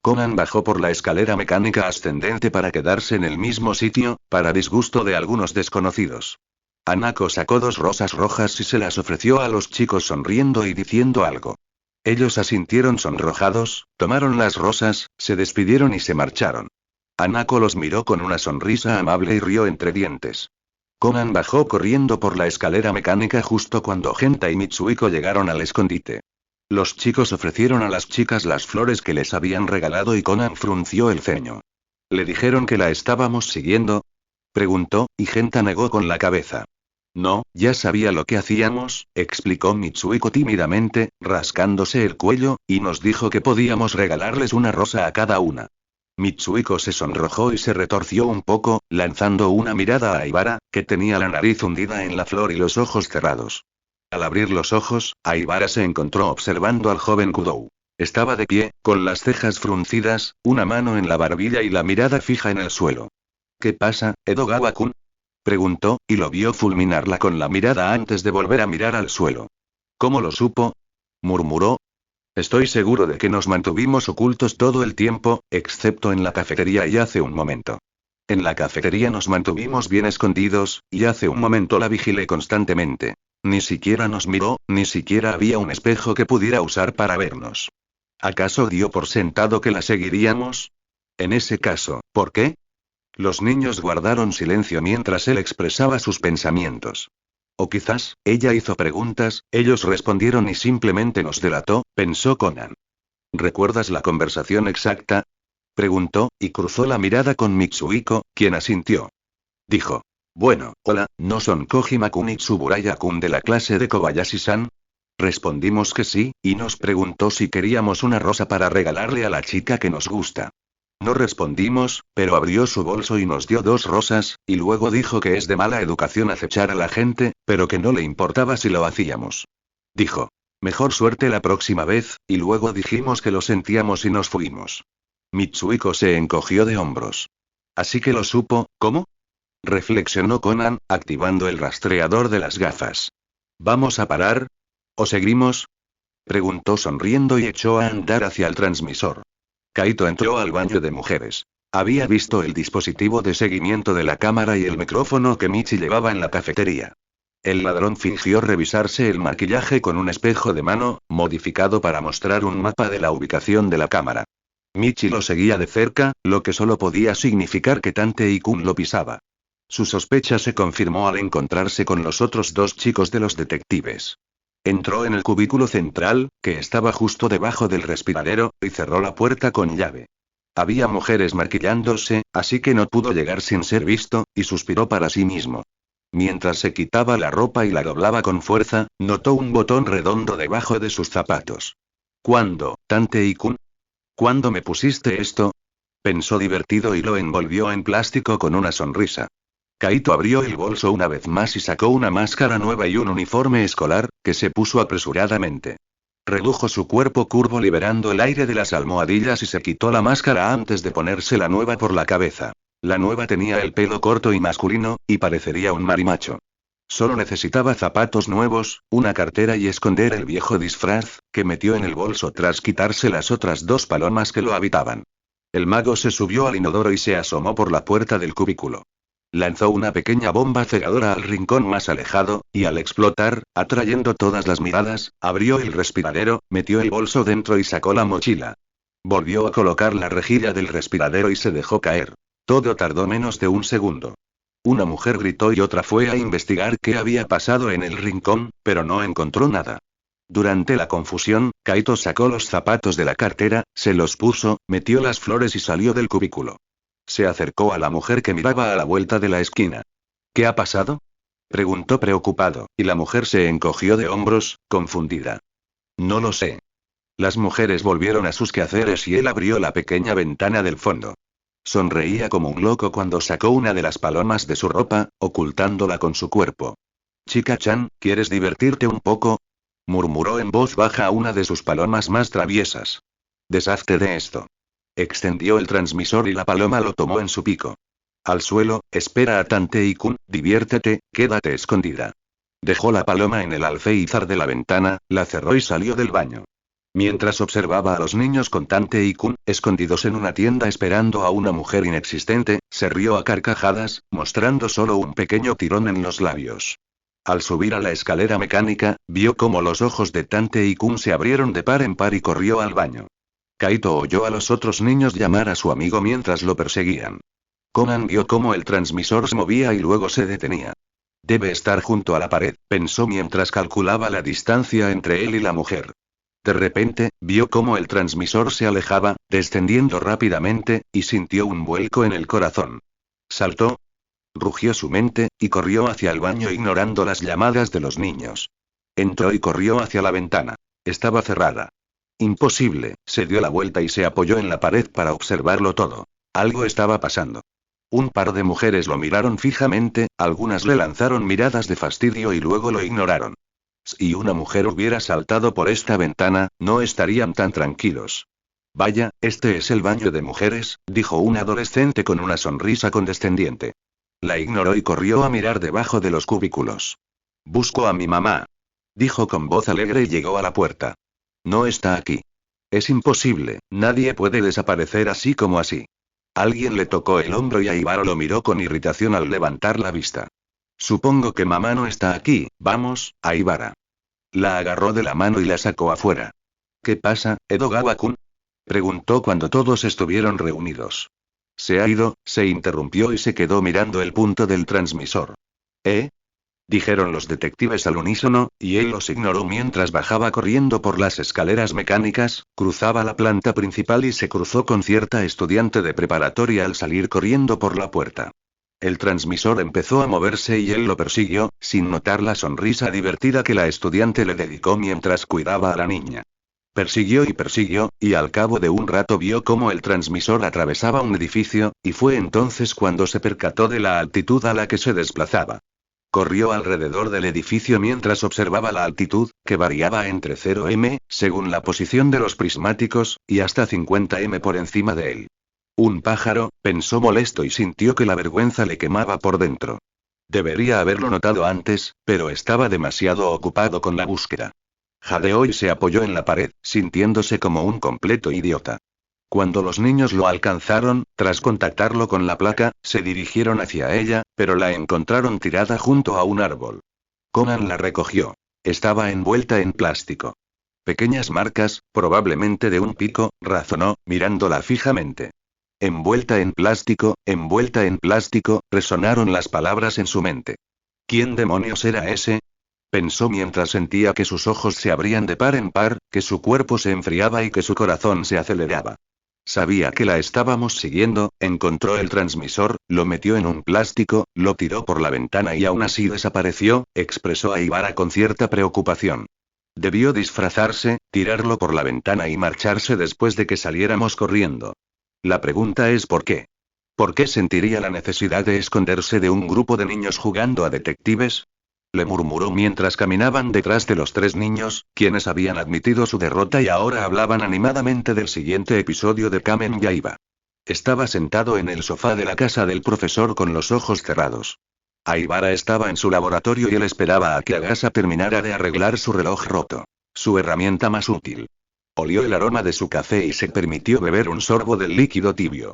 Conan bajó por la escalera mecánica ascendente para quedarse en el mismo sitio, para disgusto de algunos desconocidos. Hanako sacó 2 rosas rojas y se las ofreció a los chicos sonriendo y diciendo algo. Ellos asintieron sonrojados, tomaron las rosas, se despidieron y se marcharon. Hanako los miró con una sonrisa amable y rió entre dientes. Conan bajó corriendo por la escalera mecánica justo cuando Genta y Mitsuhiko llegaron al escondite. Los chicos ofrecieron a las chicas las flores que les habían regalado y Conan frunció el ceño. ¿Le dijeron que la estábamos siguiendo? Preguntó, y Genta negó con la cabeza. No, ya sabía lo que hacíamos, explicó Mitsuhiko tímidamente, rascándose el cuello, y nos dijo que podíamos regalarles una rosa a cada una. Mitsuhiko se sonrojó y se retorció un poco, lanzando una mirada a Aibara, que tenía la nariz hundida en la flor y los ojos cerrados. Al abrir los ojos, Aibara se encontró observando al joven Kudou. Estaba de pie, con las cejas fruncidas, una mano en la barbilla y la mirada fija en el suelo. ¿Qué pasa, Edogawa-kun? Preguntó, y lo vio fulminarla con la mirada antes de volver a mirar al suelo. ¿Cómo lo supo? Murmuró. Estoy seguro de que nos mantuvimos ocultos todo el tiempo, excepto en la cafetería y hace un momento. En la cafetería nos mantuvimos bien escondidos, y hace un momento la vigilé constantemente. Ni siquiera nos miró, ni siquiera había un espejo que pudiera usar para vernos. ¿Acaso dio por sentado que la seguiríamos? En ese caso, ¿por qué? Los niños guardaron silencio mientras él expresaba sus pensamientos. O quizás, ella hizo preguntas, ellos respondieron y simplemente nos delató, pensó Conan. ¿Recuerdas la conversación exacta? Preguntó, y cruzó la mirada con Mitsuhiko, quien asintió. Dijo. Bueno, hola, ¿no son Kojima-kun y Tsuburaya-kun de la clase de Kobayashi-san? Respondimos que sí, y nos preguntó si queríamos una rosa para regalarle a la chica que nos gusta. No respondimos, pero abrió su bolso y nos dio 2 rosas, y luego dijo que es de mala educación acechar a la gente, pero que no le importaba si lo hacíamos. Dijo. Mejor suerte la próxima vez, y luego dijimos que lo sentíamos y nos fuimos. Mitsuhiko se encogió de hombros. Así que lo supo, ¿cómo? Reflexionó Conan, activando el rastreador de las gafas. ¿Vamos a parar? ¿O seguimos? Preguntó sonriendo y echó a andar hacia el transmisor. Kaito entró al baño de mujeres. Había visto el dispositivo de seguimiento de la cámara y el micrófono que Michi llevaba en la cafetería. El ladrón fingió revisarse el maquillaje con un espejo de mano, modificado para mostrar un mapa de la ubicación de la cámara. Michi lo seguía de cerca, lo que solo podía significar que Tantei-kun lo pisaba. Su sospecha se confirmó al encontrarse con los otros 2 chicos de los detectives. Entró en el cubículo central, que estaba justo debajo del respiradero, y cerró la puerta con llave. Había mujeres maquillándose, así que no pudo llegar sin ser visto, y suspiró para sí mismo. Mientras se quitaba la ropa y la doblaba con fuerza, notó un botón redondo debajo de sus zapatos. ¿Cuándo, Tantei-kun? ¿Cuándo me pusiste esto? Pensó divertido y lo envolvió en plástico con una sonrisa. Kaito abrió el bolso una vez más y sacó una máscara nueva y un uniforme escolar, que se puso apresuradamente. Redujo su cuerpo curvo liberando el aire de las almohadillas y se quitó la máscara antes de ponerse la nueva por la cabeza. La nueva tenía el pelo corto y masculino, y parecería un marimacho. Solo necesitaba zapatos nuevos, una cartera y esconder el viejo disfraz, que metió en el bolso tras quitarse las otras 2 palomas que lo habitaban. El mago se subió al inodoro y se asomó por la puerta del cubículo. Lanzó una pequeña bomba cegadora al rincón más alejado, y al explotar, atrayendo todas las miradas, abrió el respiradero, metió el bolso dentro y sacó la mochila. Volvió a colocar la rejilla del respiradero y se dejó caer. Todo tardó menos de un segundo. Una mujer gritó y otra fue a investigar qué había pasado en el rincón, pero no encontró nada. Durante la confusión, Kaito sacó los zapatos de la cartera, se los puso, metió las flores y salió del cubículo. Se acercó a la mujer que miraba a la vuelta de la esquina. ¿Qué ha pasado? Preguntó preocupado, y la mujer se encogió de hombros, confundida. No lo sé. Las mujeres volvieron a sus quehaceres y él abrió la pequeña ventana del fondo. Sonreía como un loco cuando sacó una de las palomas de su ropa, ocultándola con su cuerpo. Chica-chan, ¿quieres divertirte un poco? Murmuró en voz baja a una de sus palomas más traviesas. Deshazte de esto. Extendió el transmisor y la paloma lo tomó en su pico. Al suelo, espera a Tantei-kun, diviértete, quédate escondida. Dejó la paloma en el alféizar de la ventana, la cerró y salió del baño. Mientras observaba a los niños con Tantei-kun, escondidos en una tienda esperando a una mujer inexistente, se rió a carcajadas, mostrando solo un pequeño tirón en los labios. Al subir a la escalera mecánica, vio cómo los ojos de Tantei-kun se abrieron de par en par y corrió al baño. Kaito oyó a los otros niños llamar a su amigo mientras lo perseguían. Conan vio cómo el transmisor se movía y luego se detenía. Debe estar junto a la pared, pensó mientras calculaba la distancia entre él y la mujer. De repente, vio cómo el transmisor se alejaba, descendiendo rápidamente, y sintió un vuelco en el corazón. Saltó. rugió su mente, y corrió hacia el baño ignorando las llamadas de los niños. Entró y corrió hacia la ventana. Estaba cerrada. Imposible, se dio la vuelta y se apoyó en la pared para observarlo todo. Algo estaba pasando. Un par de mujeres lo miraron fijamente, algunas le lanzaron miradas de fastidio y luego lo ignoraron. Si una mujer hubiera saltado por esta ventana, no estarían tan tranquilos. Vaya, este es el baño de mujeres, dijo un adolescente con una sonrisa condescendiente. La ignoró y corrió a mirar debajo de los cubículos. Busco a mi mamá, dijo con voz alegre y llegó a la puerta. No está aquí. Es imposible, nadie puede desaparecer así como así. Alguien le tocó el hombro y Aibara lo miró con irritación al levantar la vista. Supongo que mamá no está aquí, vamos, Aibara. La agarró de la mano y la sacó afuera. ¿Qué pasa, Edogawa-kun? Preguntó cuando todos estuvieron reunidos. Se ha ido, se interrumpió y se quedó mirando el punto del transmisor. ¿Eh? Dijeron los detectives al unísono, y él los ignoró mientras bajaba corriendo por las escaleras mecánicas, cruzaba la planta principal y se cruzó con cierta estudiante de preparatoria al salir corriendo por la puerta. El transmisor empezó a moverse y él lo persiguió, sin notar la sonrisa divertida que la estudiante le dedicó mientras cuidaba a la niña. Persiguió, y al cabo de un rato vio cómo el transmisor atravesaba un edificio, y fue entonces cuando se percató de la altitud a la que se desplazaba. Corrió alrededor del edificio mientras observaba la altitud, que variaba entre 0 m, según la posición de los prismáticos, y hasta 50 m por encima de él. Un pájaro, pensó molesto y sintió que la vergüenza le quemaba por dentro. Debería haberlo notado antes, pero estaba demasiado ocupado con la búsqueda. Jadeó y se apoyó en la pared, sintiéndose como un completo idiota. Cuando los niños lo alcanzaron, tras contactarlo con la placa, se dirigieron hacia ella, pero la encontraron tirada junto a un árbol. Conan la recogió. Estaba envuelta en plástico. Pequeñas marcas, probablemente de un pico, razonó, mirándola fijamente. Envuelta en plástico, resonaron las palabras en su mente. ¿Quién demonios era ese? Pensó mientras sentía que sus ojos se abrían de par en par, que su cuerpo se enfriaba y que su corazón se aceleraba. Sabía que la estábamos siguiendo, encontró el transmisor, lo metió en un plástico, lo tiró por la ventana y aún así desapareció, expresó Aibara con cierta preocupación. Debió disfrazarse, tirarlo por la ventana y marcharse después de que saliéramos corriendo. La pregunta es ¿por qué? ¿Por qué sentiría la necesidad de esconderse de un grupo de niños jugando a detectives? Le murmuró mientras caminaban detrás de los tres niños, quienes habían admitido su derrota y ahora hablaban animadamente del siguiente episodio de Kamen Yaiba. Estaba sentado en el sofá de la casa del profesor con los ojos cerrados. Aibara estaba en su laboratorio y él esperaba a que Agasa terminara de arreglar su reloj roto. Su herramienta más útil. Olió el aroma de su café y se permitió beber un sorbo del líquido tibio.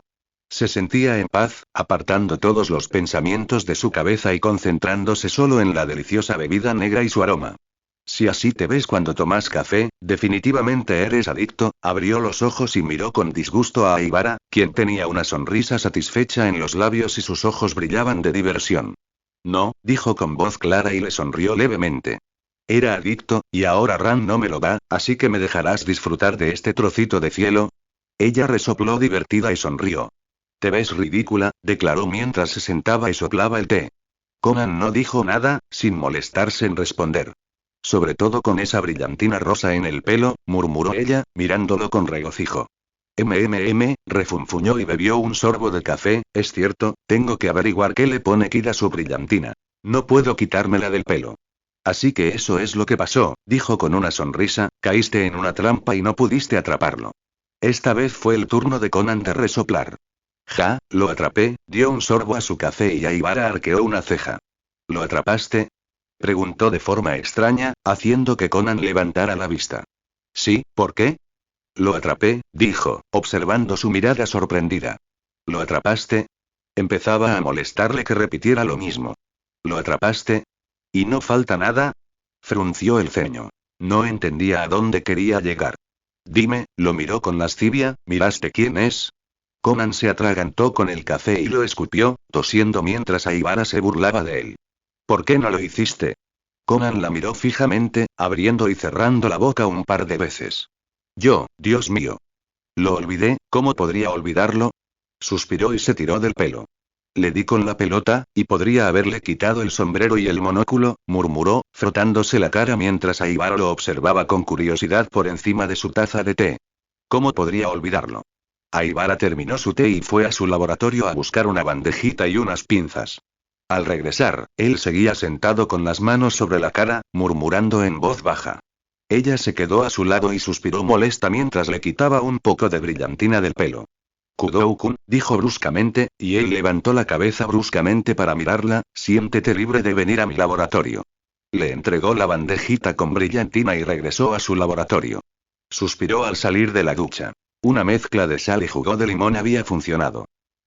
Se sentía en paz, apartando todos los pensamientos de su cabeza y concentrándose solo en la deliciosa bebida negra y su aroma. Si así te ves cuando tomas café, definitivamente eres adicto, abrió los ojos y miró con disgusto a Aibara, quien tenía una sonrisa satisfecha en los labios y sus ojos brillaban de diversión. No, dijo con voz clara y le sonrió levemente. Era adicto, y ahora Ran no me lo da, así que me dejarás disfrutar de este trocito de cielo. Ella resopló divertida y sonrió. Te ves ridícula, declaró mientras se sentaba y soplaba el té. Conan no dijo nada, sin molestarse en responder. Sobre todo con esa brillantina rosa en el pelo, murmuró ella, mirándolo con regocijo. Refunfuñó y bebió un sorbo de café, es cierto, tengo que averiguar qué le pone Kid a su brillantina. No puedo quitármela del pelo. Así que eso es lo que pasó, dijo con una sonrisa, caíste en una trampa y no pudiste atraparlo. Esta vez fue el turno de Conan de resoplar. Ja, lo atrapé, dio un sorbo a su café y Aibara arqueó una ceja. ¿Lo atrapaste? Preguntó de forma extraña, haciendo que Conan levantara la vista. Sí, ¿por qué? Lo atrapé, dijo, observando su mirada sorprendida. ¿Lo atrapaste? Empezaba a molestarle que repitiera lo mismo. ¿Lo atrapaste? ¿Y no falta nada? Frunció el ceño. No entendía a dónde quería llegar. Dime, lo miró con lascivia, ¿miraste quién es? Conan se atragantó con el café y lo escupió, tosiendo mientras Aibara se burlaba de él. ¿Por qué no lo hiciste? Conan la miró fijamente, abriendo y cerrando la boca un par de veces. Yo, Dios mío. Lo olvidé, ¿cómo podría olvidarlo? Suspiró y se tiró del pelo. Le di con la pelota, y podría haberle quitado el sombrero y el monóculo, murmuró, frotándose la cara mientras Aibara lo observaba con curiosidad por encima de su taza de té. ¿Cómo podría olvidarlo? Aibara terminó su té y fue a su laboratorio a buscar una bandejita y unas pinzas. Al regresar, él seguía sentado con las manos sobre la cara, murmurando en voz baja. Ella se quedó a su lado y suspiró molesta mientras le quitaba un poco de brillantina del pelo. Kudou-kun, dijo bruscamente, y él levantó la cabeza bruscamente para mirarla, siéntete libre de venir a mi laboratorio. Le entregó la bandejita con brillantina y regresó a su laboratorio. Suspiró al salir de la ducha. Una mezcla de sal y jugo de limón había funcionado.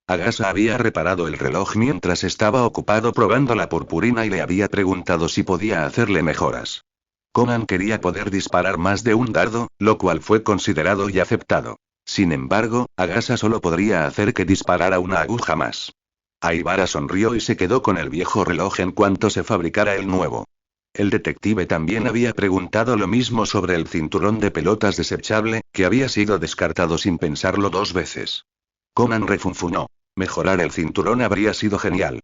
Agasa había reparado el reloj mientras estaba ocupado probando la purpurina y le había preguntado si podía hacerle mejoras. Conan quería poder disparar más de un dardo, lo cual fue considerado y aceptado. Sin embargo, Agasa solo podría hacer que disparara una aguja más. Aibara sonrió y se quedó con el viejo reloj en cuanto se fabricara el nuevo. El detective también había preguntado lo mismo sobre el cinturón de pelotas desechable, que había sido descartado sin pensarlo 2 veces. Conan refunfuñó. Mejorar el cinturón habría sido genial.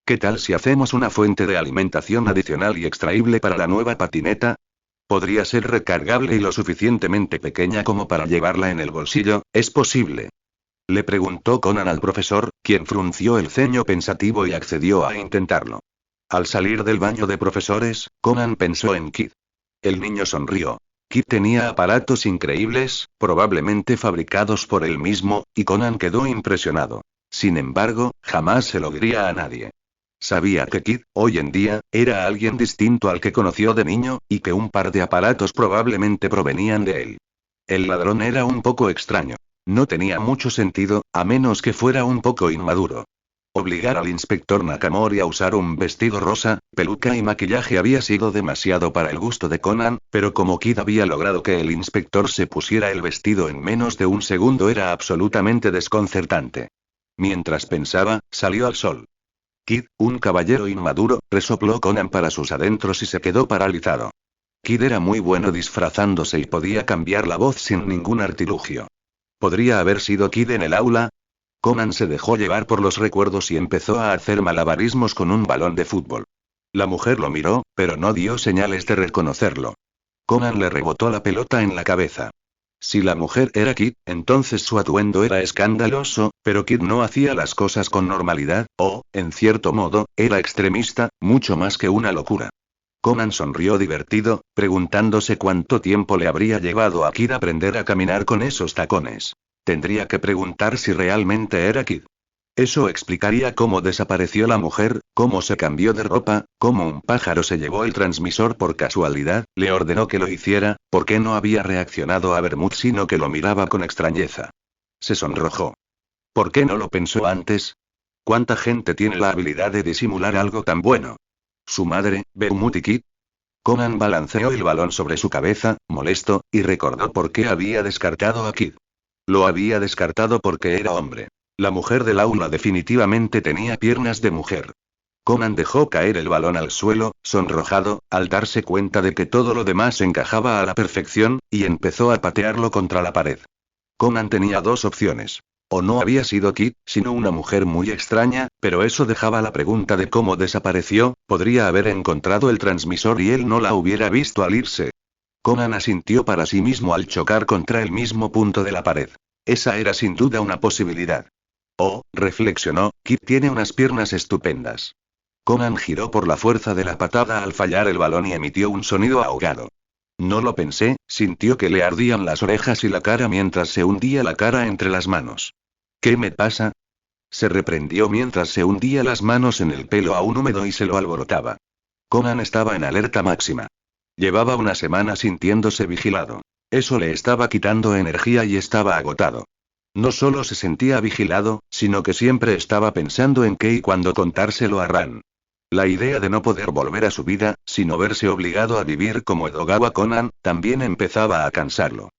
¿Qué tal si hacemos una fuente de alimentación adicional y extraíble para la nueva patineta? Podría ser recargable y lo suficientemente pequeña como para llevarla en el bolsillo, ¿es posible? Le preguntó Conan al profesor, quien frunció el ceño pensativo y accedió a intentarlo. Al salir del baño de profesores, Conan pensó en Kid. El niño sonrió. Kid tenía aparatos increíbles, probablemente fabricados por él mismo, y Conan quedó impresionado. Sin embargo, jamás se lo diría a nadie. Sabía que Kid, hoy en día, era alguien distinto al que conoció de niño, y que un par de aparatos probablemente provenían de él. El ladrón era un poco extraño. No tenía mucho sentido, a menos que fuera un poco inmaduro. Obligar al inspector Nakamori a usar un vestido rosa, peluca y maquillaje había sido demasiado para el gusto de Conan, pero como Kid había logrado que el inspector se pusiera el vestido en menos de un segundo era absolutamente desconcertante. Mientras pensaba, salió al sol. Kid, un caballero inmaduro, resopló Conan para sus adentros y se quedó paralizado. Kid era muy bueno disfrazándose y podía cambiar la voz sin ningún artilugio. ¿Podría haber sido Kid en el aula? Conan se dejó llevar por los recuerdos y empezó a hacer malabarismos con un balón de fútbol. La mujer lo miró, pero no dio señales de reconocerlo. Conan le rebotó la pelota en la cabeza. Si la mujer era Kid, entonces su atuendo era escandaloso, pero Kid no hacía las cosas con normalidad, o, en cierto modo, era extremista, mucho más que una locura. Conan sonrió divertido, preguntándose cuánto tiempo le habría llevado a Kid aprender a caminar con esos tacones. Tendría que preguntar si realmente era Kid. Eso explicaría cómo desapareció la mujer, cómo se cambió de ropa, cómo un pájaro se llevó el transmisor por casualidad, le ordenó que lo hiciera, por qué no había reaccionado a Bermud sino que lo miraba con extrañeza. Se sonrojó. ¿Por qué no lo pensó antes? ¿Cuánta gente tiene la habilidad de disimular algo tan bueno? ¿Su madre, Bermud y Kid? Conan balanceó el balón sobre su cabeza, molesto, y recordó por qué había descartado a Kid. Lo había descartado porque era hombre. La mujer del aula definitivamente tenía piernas de mujer. Conan dejó caer el balón al suelo, sonrojado, al darse cuenta de que todo lo demás encajaba a la perfección, y empezó a patearlo contra la pared. Conan tenía 2 opciones. O no había sido Kid, sino una mujer muy extraña, pero eso dejaba la pregunta de cómo desapareció, podría haber encontrado el transmisor y él no la hubiera visto al irse. Conan asintió para sí mismo al chocar contra el mismo punto de la pared. Esa era sin duda una posibilidad. Oh, reflexionó, Kid tiene unas piernas estupendas. Conan giró por la fuerza de la patada al fallar el balón y emitió un sonido ahogado. No lo pensé, sintió que le ardían las orejas y la cara mientras se hundía la cara entre las manos. ¿Qué me pasa? Se reprendió mientras se hundía las manos en el pelo aún húmedo y se lo alborotaba. Conan estaba en alerta máxima. Llevaba una semana sintiéndose vigilado. Eso le estaba quitando energía y estaba agotado. No solo se sentía vigilado, sino que siempre estaba pensando en qué y cuándo contárselo a Ran. La idea de no poder volver a su vida, sino verse obligado a vivir como Edogawa Conan, también empezaba a cansarlo.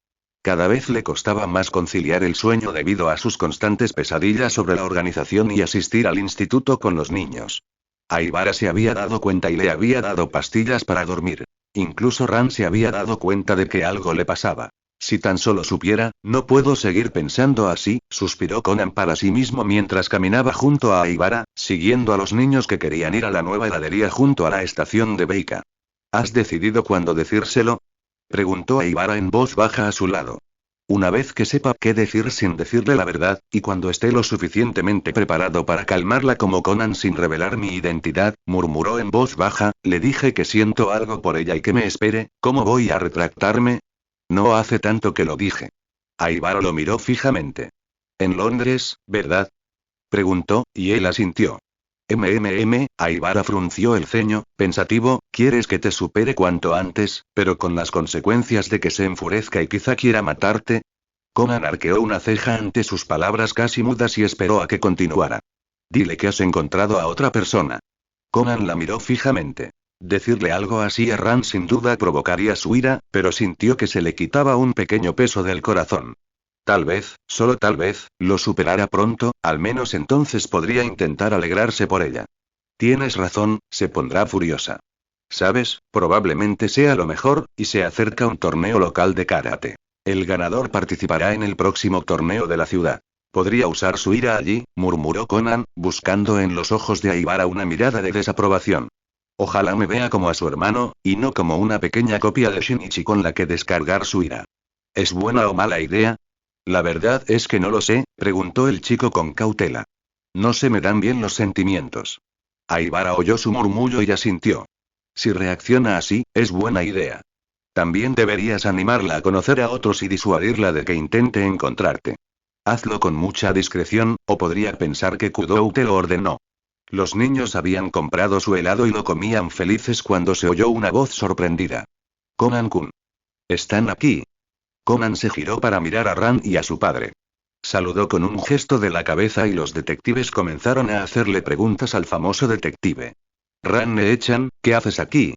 Cada vez le costaba más conciliar el sueño debido a sus constantes pesadillas sobre la organización y asistir al instituto con los niños. Aibara se había dado cuenta y le había dado pastillas para dormir. Incluso Ran se había dado cuenta de que algo le pasaba. Si tan solo supiera, no puedo seguir pensando así, suspiró Conan para sí mismo mientras caminaba junto a Aibara, siguiendo a los niños que querían ir a la nueva heladería junto a la estación de Beika. ¿Has decidido cuándo decírselo? Preguntó Aibara en voz baja a su lado. Una vez que sepa qué decir sin decirle la verdad, y cuando esté lo suficientemente preparado para calmarla como Conan sin revelar mi identidad, murmuró en voz baja, le dije que siento algo por ella y que me espere, ¿cómo voy a retractarme? No hace tanto que lo dije. Aibara lo miró fijamente. ¿En Londres, verdad? Preguntó, y él asintió. Aibara frunció el ceño, pensativo, quieres que te supere cuanto antes, pero con las consecuencias de que se enfurezca y quizá quiera matarte. Conan arqueó una ceja ante sus palabras casi mudas y esperó a que continuara. Dile que has encontrado a otra persona. Conan la miró fijamente. Decirle algo así a Rand sin duda provocaría su ira, pero sintió que se le quitaba un pequeño peso del corazón. Tal vez, solo tal vez, lo superara pronto, al menos entonces podría intentar alegrarse por ella. Tienes razón, se pondrá furiosa. Sabes, probablemente sea lo mejor, y se acerca un torneo local de karate. El ganador participará en el próximo torneo de la ciudad. Podría usar su ira allí, murmuró Conan, buscando en los ojos de Aibara una mirada de desaprobación. Ojalá me vea como a su hermano, y no como una pequeña copia de Shinichi con la que descargar su ira. ¿Es buena o mala idea? La verdad es que no lo sé, preguntó el chico con cautela. No se me dan bien los sentimientos. Aibara oyó su murmullo y asintió. Si reacciona así, es buena idea. También deberías animarla a conocer a otros y disuadirla de que intente encontrarte. Hazlo con mucha discreción, o podría pensar que Kudou te lo ordenó. Los niños habían comprado su helado y lo comían felices cuando se oyó una voz sorprendida. Conan-kun. ¿Están aquí? Conan se giró para mirar a Rand y a su padre. Saludó con un gesto de la cabeza y los detectives comenzaron a hacerle preguntas al famoso detective. Rand Neechan, ¿qué haces aquí?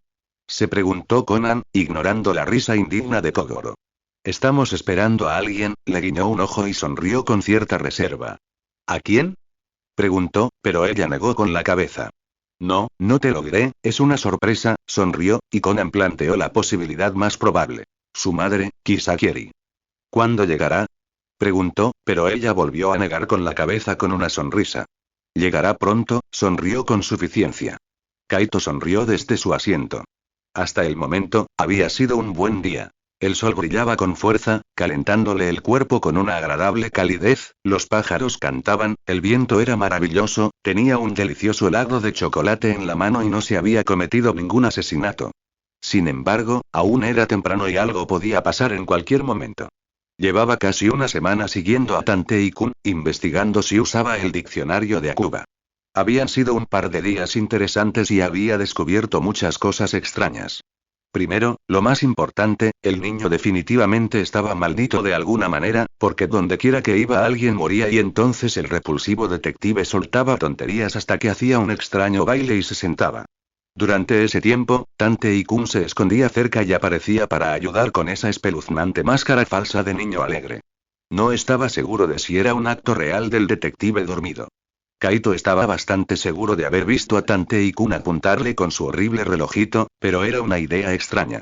Se preguntó Conan, ignorando la risa indigna de Kogoro. Estamos esperando a alguien, le guiñó un ojo y sonrió con cierta reserva. ¿A quién? Preguntó, pero ella negó con la cabeza. No, no te lo diré, es una sorpresa, sonrió, y Conan planteó la posibilidad más probable. Su madre, Kisakieri. ¿Cuándo llegará? Preguntó, pero ella volvió a negar con la cabeza con una sonrisa. Llegará pronto, sonrió con suficiencia. Kaito sonrió desde su asiento. Hasta el momento, había sido un buen día. El sol brillaba con fuerza, calentándole el cuerpo con una agradable calidez, los pájaros cantaban, el viento era maravilloso, tenía un delicioso helado de chocolate en la mano y no se había cometido ningún asesinato. Sin embargo, aún era temprano y algo podía pasar en cualquier momento. Llevaba casi una semana siguiendo a Tantei-kun, investigando si usaba el diccionario de Akuba. Habían sido un par de días interesantes y había descubierto muchas cosas extrañas. Primero, lo más importante, el niño definitivamente estaba maldito de alguna manera, porque dondequiera que iba alguien moría y entonces el repulsivo detective soltaba tonterías hasta que hacía un extraño baile y se sentaba. Durante ese tiempo, Tantei-kun se escondía cerca y aparecía para ayudar con esa espeluznante máscara falsa de niño alegre. No estaba seguro de si era un acto real del detective dormido. Kaito estaba bastante seguro de haber visto a Tantei-kun apuntarle con su horrible relojito, pero era una idea extraña.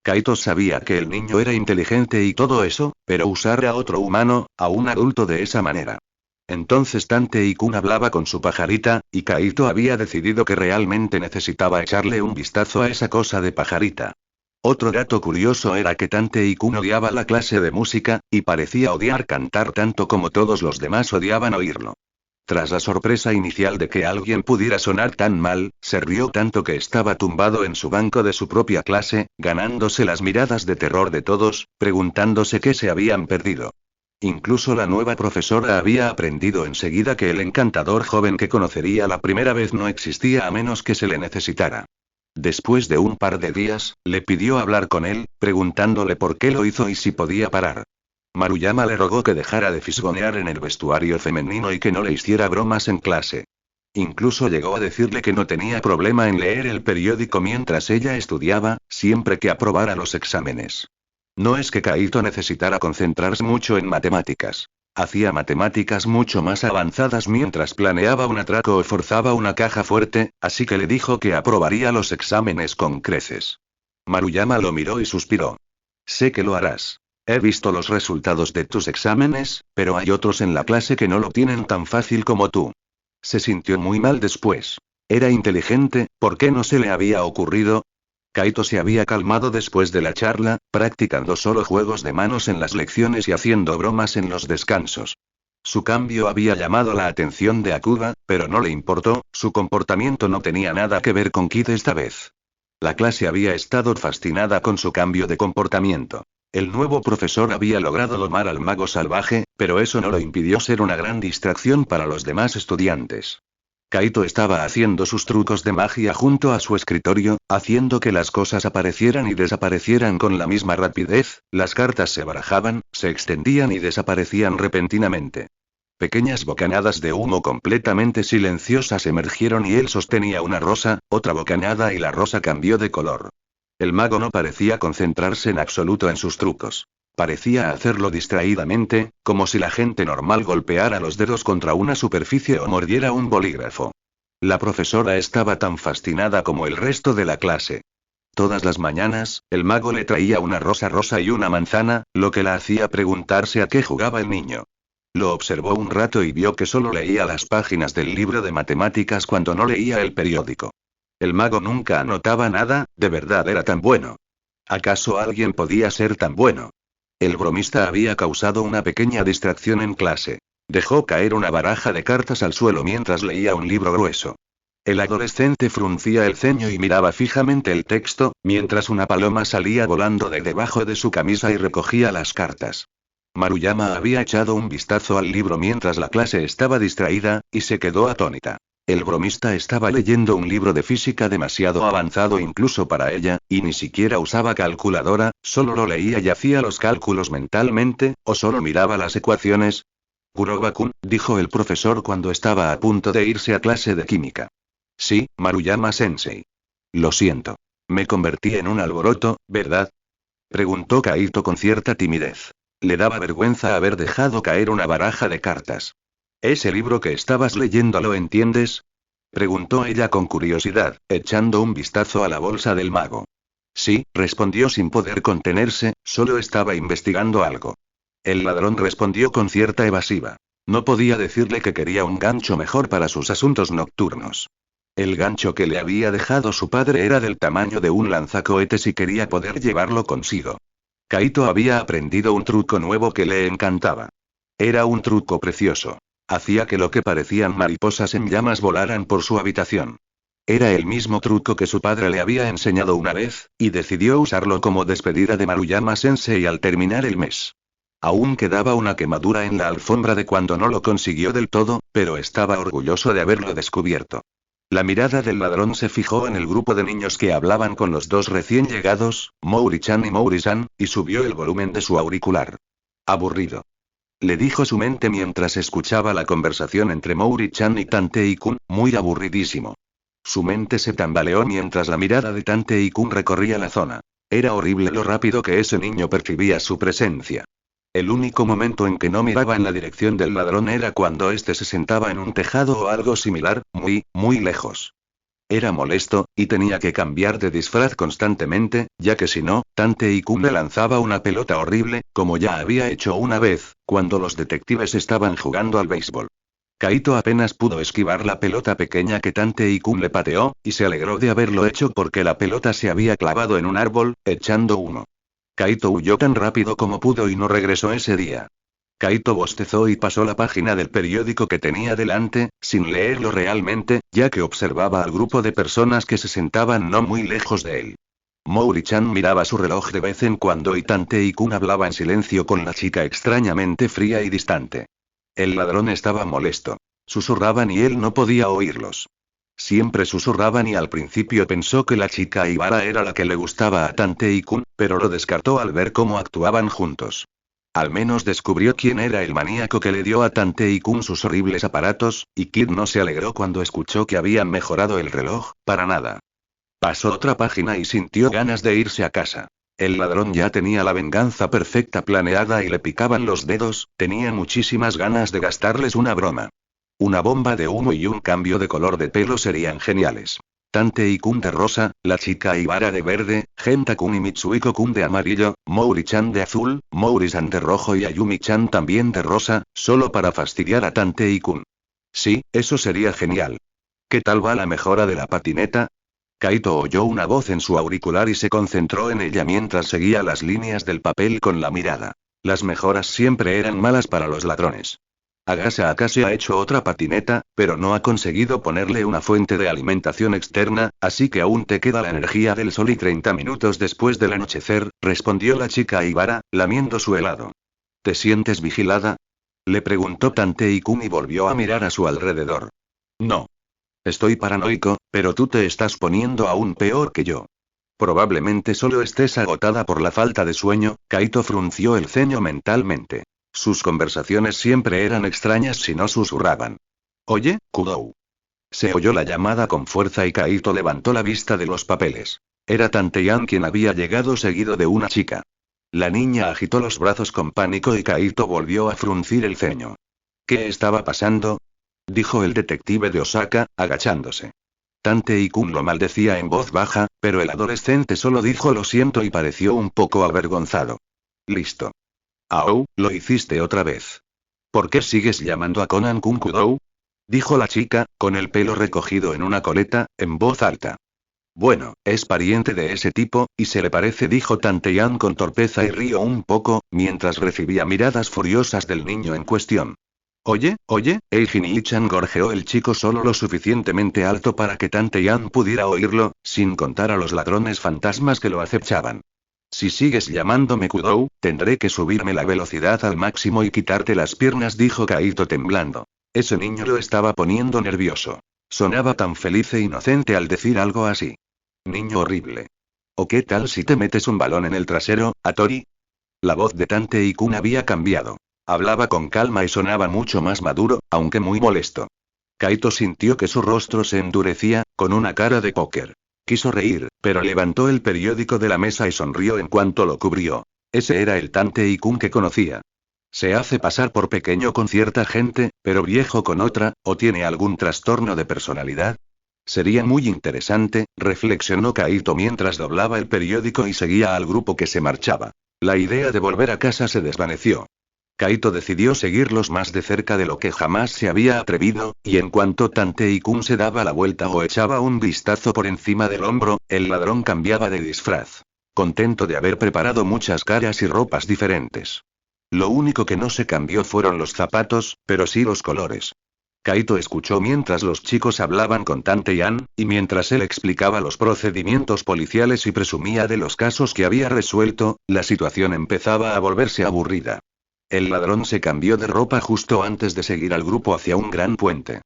Kaito sabía que el niño era inteligente y todo eso, pero usar a otro humano, a un adulto de esa manera. Entonces Tantei-kun hablaba con su pajarita, y Kaito había decidido que realmente necesitaba echarle un vistazo a esa cosa de pajarita. Otro dato curioso era que Tantei-kun odiaba la clase de música, y parecía odiar cantar tanto como todos los demás odiaban oírlo. Tras la sorpresa inicial de que alguien pudiera sonar tan mal, se rió tanto que estaba tumbado en su banco de su propia clase, ganándose las miradas de terror de todos, preguntándose qué se habían perdido. Incluso la nueva profesora había aprendido enseguida que el encantador joven que conocería la primera vez no existía a menos que se le necesitara. Después de un par de días, le pidió hablar con él, preguntándole por qué lo hizo y si podía parar. Maruyama le rogó que dejara de fisgonear en el vestuario femenino y que no le hiciera bromas en clase. Incluso llegó a decirle que no tenía problema en leer el periódico mientras ella estudiaba, siempre que aprobara los exámenes. No es que Kaito necesitara concentrarse mucho en matemáticas. Hacía matemáticas mucho más avanzadas mientras planeaba un atraco o forzaba una caja fuerte, así que le dijo que aprobaría los exámenes con creces. Maruyama lo miró y suspiró. Sé que lo harás. He visto los resultados de tus exámenes, pero hay otros en la clase que no lo tienen tan fácil como tú. Se sintió muy mal después. Era inteligente, ¿por qué no se le había ocurrido? Kaito se había calmado después de la charla, practicando solo juegos de manos en las lecciones y haciendo bromas en los descansos. Su cambio había llamado la atención de Akuba, pero no le importó, su comportamiento no tenía nada que ver con Kid esta vez. La clase había estado fascinada con su cambio de comportamiento. El nuevo profesor había logrado domar al mago salvaje, pero eso no lo impidió ser una gran distracción para los demás estudiantes. Kaito estaba haciendo sus trucos de magia junto a su escritorio, haciendo que las cosas aparecieran y desaparecieran con la misma rapidez, las cartas se barajaban, se extendían y desaparecían repentinamente. Pequeñas bocanadas de humo completamente silenciosas emergieron y él sostenía una rosa, otra bocanada y la rosa cambió de color. El mago no parecía concentrarse en absoluto en sus trucos. Parecía hacerlo distraídamente, como si la gente normal golpeara los dedos contra una superficie o mordiera un bolígrafo. La profesora estaba tan fascinada como el resto de la clase. Todas las mañanas, el mago le traía una rosa rosa y una manzana, lo que la hacía preguntarse a qué jugaba el niño. Lo observó un rato y vio que solo leía las páginas del libro de matemáticas cuando no leía el periódico. El mago nunca anotaba nada, de verdad era tan bueno. ¿Acaso alguien podía ser tan bueno? El bromista había causado una pequeña distracción en clase. Dejó caer una baraja de cartas al suelo mientras leía un libro grueso. El adolescente fruncía el ceño y miraba fijamente el texto, mientras una paloma salía volando de debajo de su camisa y recogía las cartas. Maruyama había echado un vistazo al libro mientras la clase estaba distraída, y se quedó atónita. El bromista estaba leyendo un libro de física demasiado avanzado incluso para ella, y ni siquiera usaba calculadora, solo lo leía y hacía los cálculos mentalmente, o solo miraba las ecuaciones. Kuroba-kun, dijo el profesor cuando estaba a punto de irse a clase de química. Sí, Maruyama-sensei. Lo siento. Me convertí en un alboroto, ¿verdad? Preguntó Kaito con cierta timidez. Le daba vergüenza haber dejado caer una baraja de cartas. ¿Ese libro que estabas leyendo lo entiendes? Preguntó ella con curiosidad, echando un vistazo a la bolsa del mago. Sí, respondió sin poder contenerse, solo estaba investigando algo. El ladrón respondió con cierta evasiva. No podía decirle que quería un gancho mejor para sus asuntos nocturnos. El gancho que le había dejado su padre era del tamaño de un lanzacohetes y quería poder llevarlo consigo. Kaito había aprendido un truco nuevo que le encantaba. Era un truco precioso. Hacía que lo que parecían mariposas en llamas volaran por su habitación. Era el mismo truco que su padre le había enseñado una vez, y decidió usarlo como despedida de Maruyama-sensei al terminar el mes. Aún quedaba una quemadura en la alfombra de cuando no lo consiguió del todo, pero estaba orgulloso de haberlo descubierto. La mirada del ladrón se fijó en el grupo de niños que hablaban con los dos recién llegados, Mouri-chan y Mouri-san, y subió el volumen de su auricular. Aburrido. Le dijo su mente mientras escuchaba la conversación entre Mouri-chan y Tantei-kun, muy aburridísimo. Su mente se tambaleó mientras la mirada de Tantei-kun recorría la zona. Era horrible lo rápido que ese niño percibía su presencia. El único momento en que no miraba en la dirección del ladrón era cuando éste se sentaba en un tejado o algo similar, muy lejos. Era molesto, y tenía que cambiar de disfraz constantemente, ya que si no, Tantei-kun le lanzaba una pelota horrible, como ya había hecho una vez, cuando los detectives estaban jugando al béisbol. Kaito apenas pudo esquivar la pelota pequeña que Tantei-kun le pateó, y se alegró de haberlo hecho porque la pelota se había clavado en un árbol, echando humo. Kaito huyó tan rápido como pudo y no regresó ese día. Kaito bostezó y pasó la página del periódico que tenía delante, sin leerlo realmente, ya que observaba al grupo de personas que se sentaban no muy lejos de él. Mouri-chan miraba su reloj de vez en cuando y Tantei-kun hablaba en silencio con la chica extrañamente fría y distante. El ladrón estaba molesto. Susurraban y él no podía oírlos. Siempre susurraban y al principio pensó que la chica Ibara era la que le gustaba a Tantei-kun, pero lo descartó al ver cómo actuaban juntos. Al menos descubrió quién era el maníaco que le dio a Tantei-kun sus horribles aparatos, y Kid no se alegró cuando escuchó que habían mejorado el reloj, para nada. Pasó otra página y sintió ganas de irse a casa. El ladrón ya tenía la venganza perfecta planeada y le picaban los dedos, tenía muchísimas ganas de gastarles una broma. Una bomba de humo y un cambio de color de pelo serían geniales. Tantei-kun de rosa, la chica Aibara de verde, Genta-kun y Mitsuhiko-kun de amarillo, Mouri-chan de azul, Mouri-san de rojo y Ayumi-chan también de rosa, solo para fastidiar a Tantei-kun. Sí, eso sería genial. ¿Qué tal va la mejora de la patineta? Kaito oyó una voz en su auricular y se concentró en ella mientras seguía las líneas del papel con la mirada. Las mejoras siempre eran malas para los ladrones. Agasa Akashi ha hecho otra patineta, pero no ha conseguido ponerle una fuente de alimentación externa, así que aún te queda la energía del sol y 30 minutos después del anochecer, respondió la chica Aibara, lamiendo su helado. ¿Te sientes vigilada? Le preguntó Tantei-kun y volvió a mirar a su alrededor. No. Estoy paranoico, pero tú te estás poniendo aún peor que yo. Probablemente solo estés agotada por la falta de sueño, Kaito frunció el ceño mentalmente. Sus conversaciones siempre eran extrañas si no susurraban. Oye, Kudou. Se oyó la llamada con fuerza y Kaito levantó la vista de los papeles. Era Tanteian quien había llegado seguido de una chica. La niña agitó los brazos con pánico y Kaito volvió a fruncir el ceño. ¿Qué estaba pasando? Dijo el detective de Osaka, agachándose. Tantei-kun lo maldecía en voz baja, pero el adolescente solo dijo lo siento y pareció un poco avergonzado. Listo. Aou, lo hiciste otra vez. ¿Por qué sigues llamando a Conan-kun Kudou? Dijo la chica, con el pelo recogido en una coleta, en voz alta. Bueno, es pariente de ese tipo, y se le parece, dijo Tanteian con torpeza y rió un poco, mientras recibía miradas furiosas del niño en cuestión. Oye, Eijin-chan, gorjeó el chico solo lo suficientemente alto para que Tanteian pudiera oírlo, sin contar a los ladrones fantasmas que lo acechaban. Si sigues llamándome Kudou, tendré que subirme la velocidad al máximo y quitarte las piernas, dijo Kaito temblando. Ese niño lo estaba poniendo nervioso. Sonaba tan feliz e inocente al decir algo así. Niño horrible. ¿O qué tal si te metes un balón en el trasero, Atori? La voz de Tantei-kun había cambiado. Hablaba con calma y sonaba mucho más maduro, aunque muy molesto. Kaito sintió que su rostro se endurecía, con una cara de póker. Quiso reír, pero levantó el periódico de la mesa y sonrió en cuanto lo cubrió. Ese era el Tantei-kun que conocía. Se hace pasar por pequeño con cierta gente, pero viejo con otra, ¿o tiene algún trastorno de personalidad? Sería muy interesante, reflexionó Kaito mientras doblaba el periódico y seguía al grupo que se marchaba. La idea de volver a casa se desvaneció. Kaito decidió seguirlos más de cerca de lo que jamás se había atrevido, y en cuanto Tantei-kun se daba la vuelta o echaba un vistazo por encima del hombro, el ladrón cambiaba de disfraz. Contento de haber preparado muchas caras y ropas diferentes. Lo único que no se cambió fueron los zapatos, pero sí los colores. Kaito escuchó mientras los chicos hablaban con Tanteian, y mientras él explicaba los procedimientos policiales y presumía de los casos que había resuelto, la situación empezaba a volverse aburrida. El ladrón se cambió de ropa justo antes de seguir al grupo hacia un gran puente.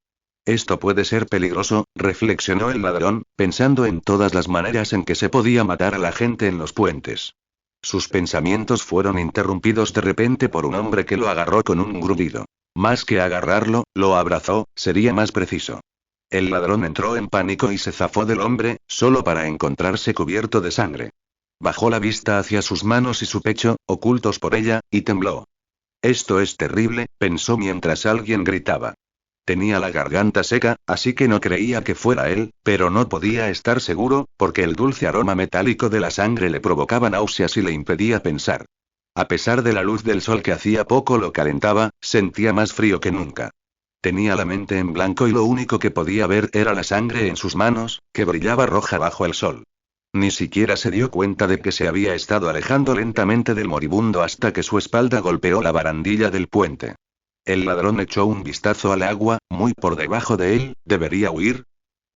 Esto puede ser peligroso, reflexionó el ladrón, pensando en todas las maneras en que se podía matar a la gente en los puentes. Sus pensamientos fueron interrumpidos de repente por un hombre que lo agarró con un grudido. Más que agarrarlo, lo abrazó, sería más preciso. El ladrón entró en pánico y se zafó del hombre, solo para encontrarse cubierto de sangre. Bajó la vista hacia sus manos y su pecho, ocultos por ella, y tembló. Esto es terrible, pensó mientras alguien gritaba. Tenía la garganta seca, así que no creía que fuera él, pero no podía estar seguro, porque el dulce aroma metálico de la sangre le provocaba náuseas y le impedía pensar. A pesar de la luz del sol que hacía poco lo calentaba, sentía más frío que nunca. Tenía la mente en blanco y lo único que podía ver era la sangre en sus manos, que brillaba roja bajo el sol. Ni siquiera se dio cuenta de que se había estado alejando lentamente del moribundo hasta que su espalda golpeó la barandilla del puente. El ladrón echó un vistazo al agua, muy por debajo de él. ¿Debería huir?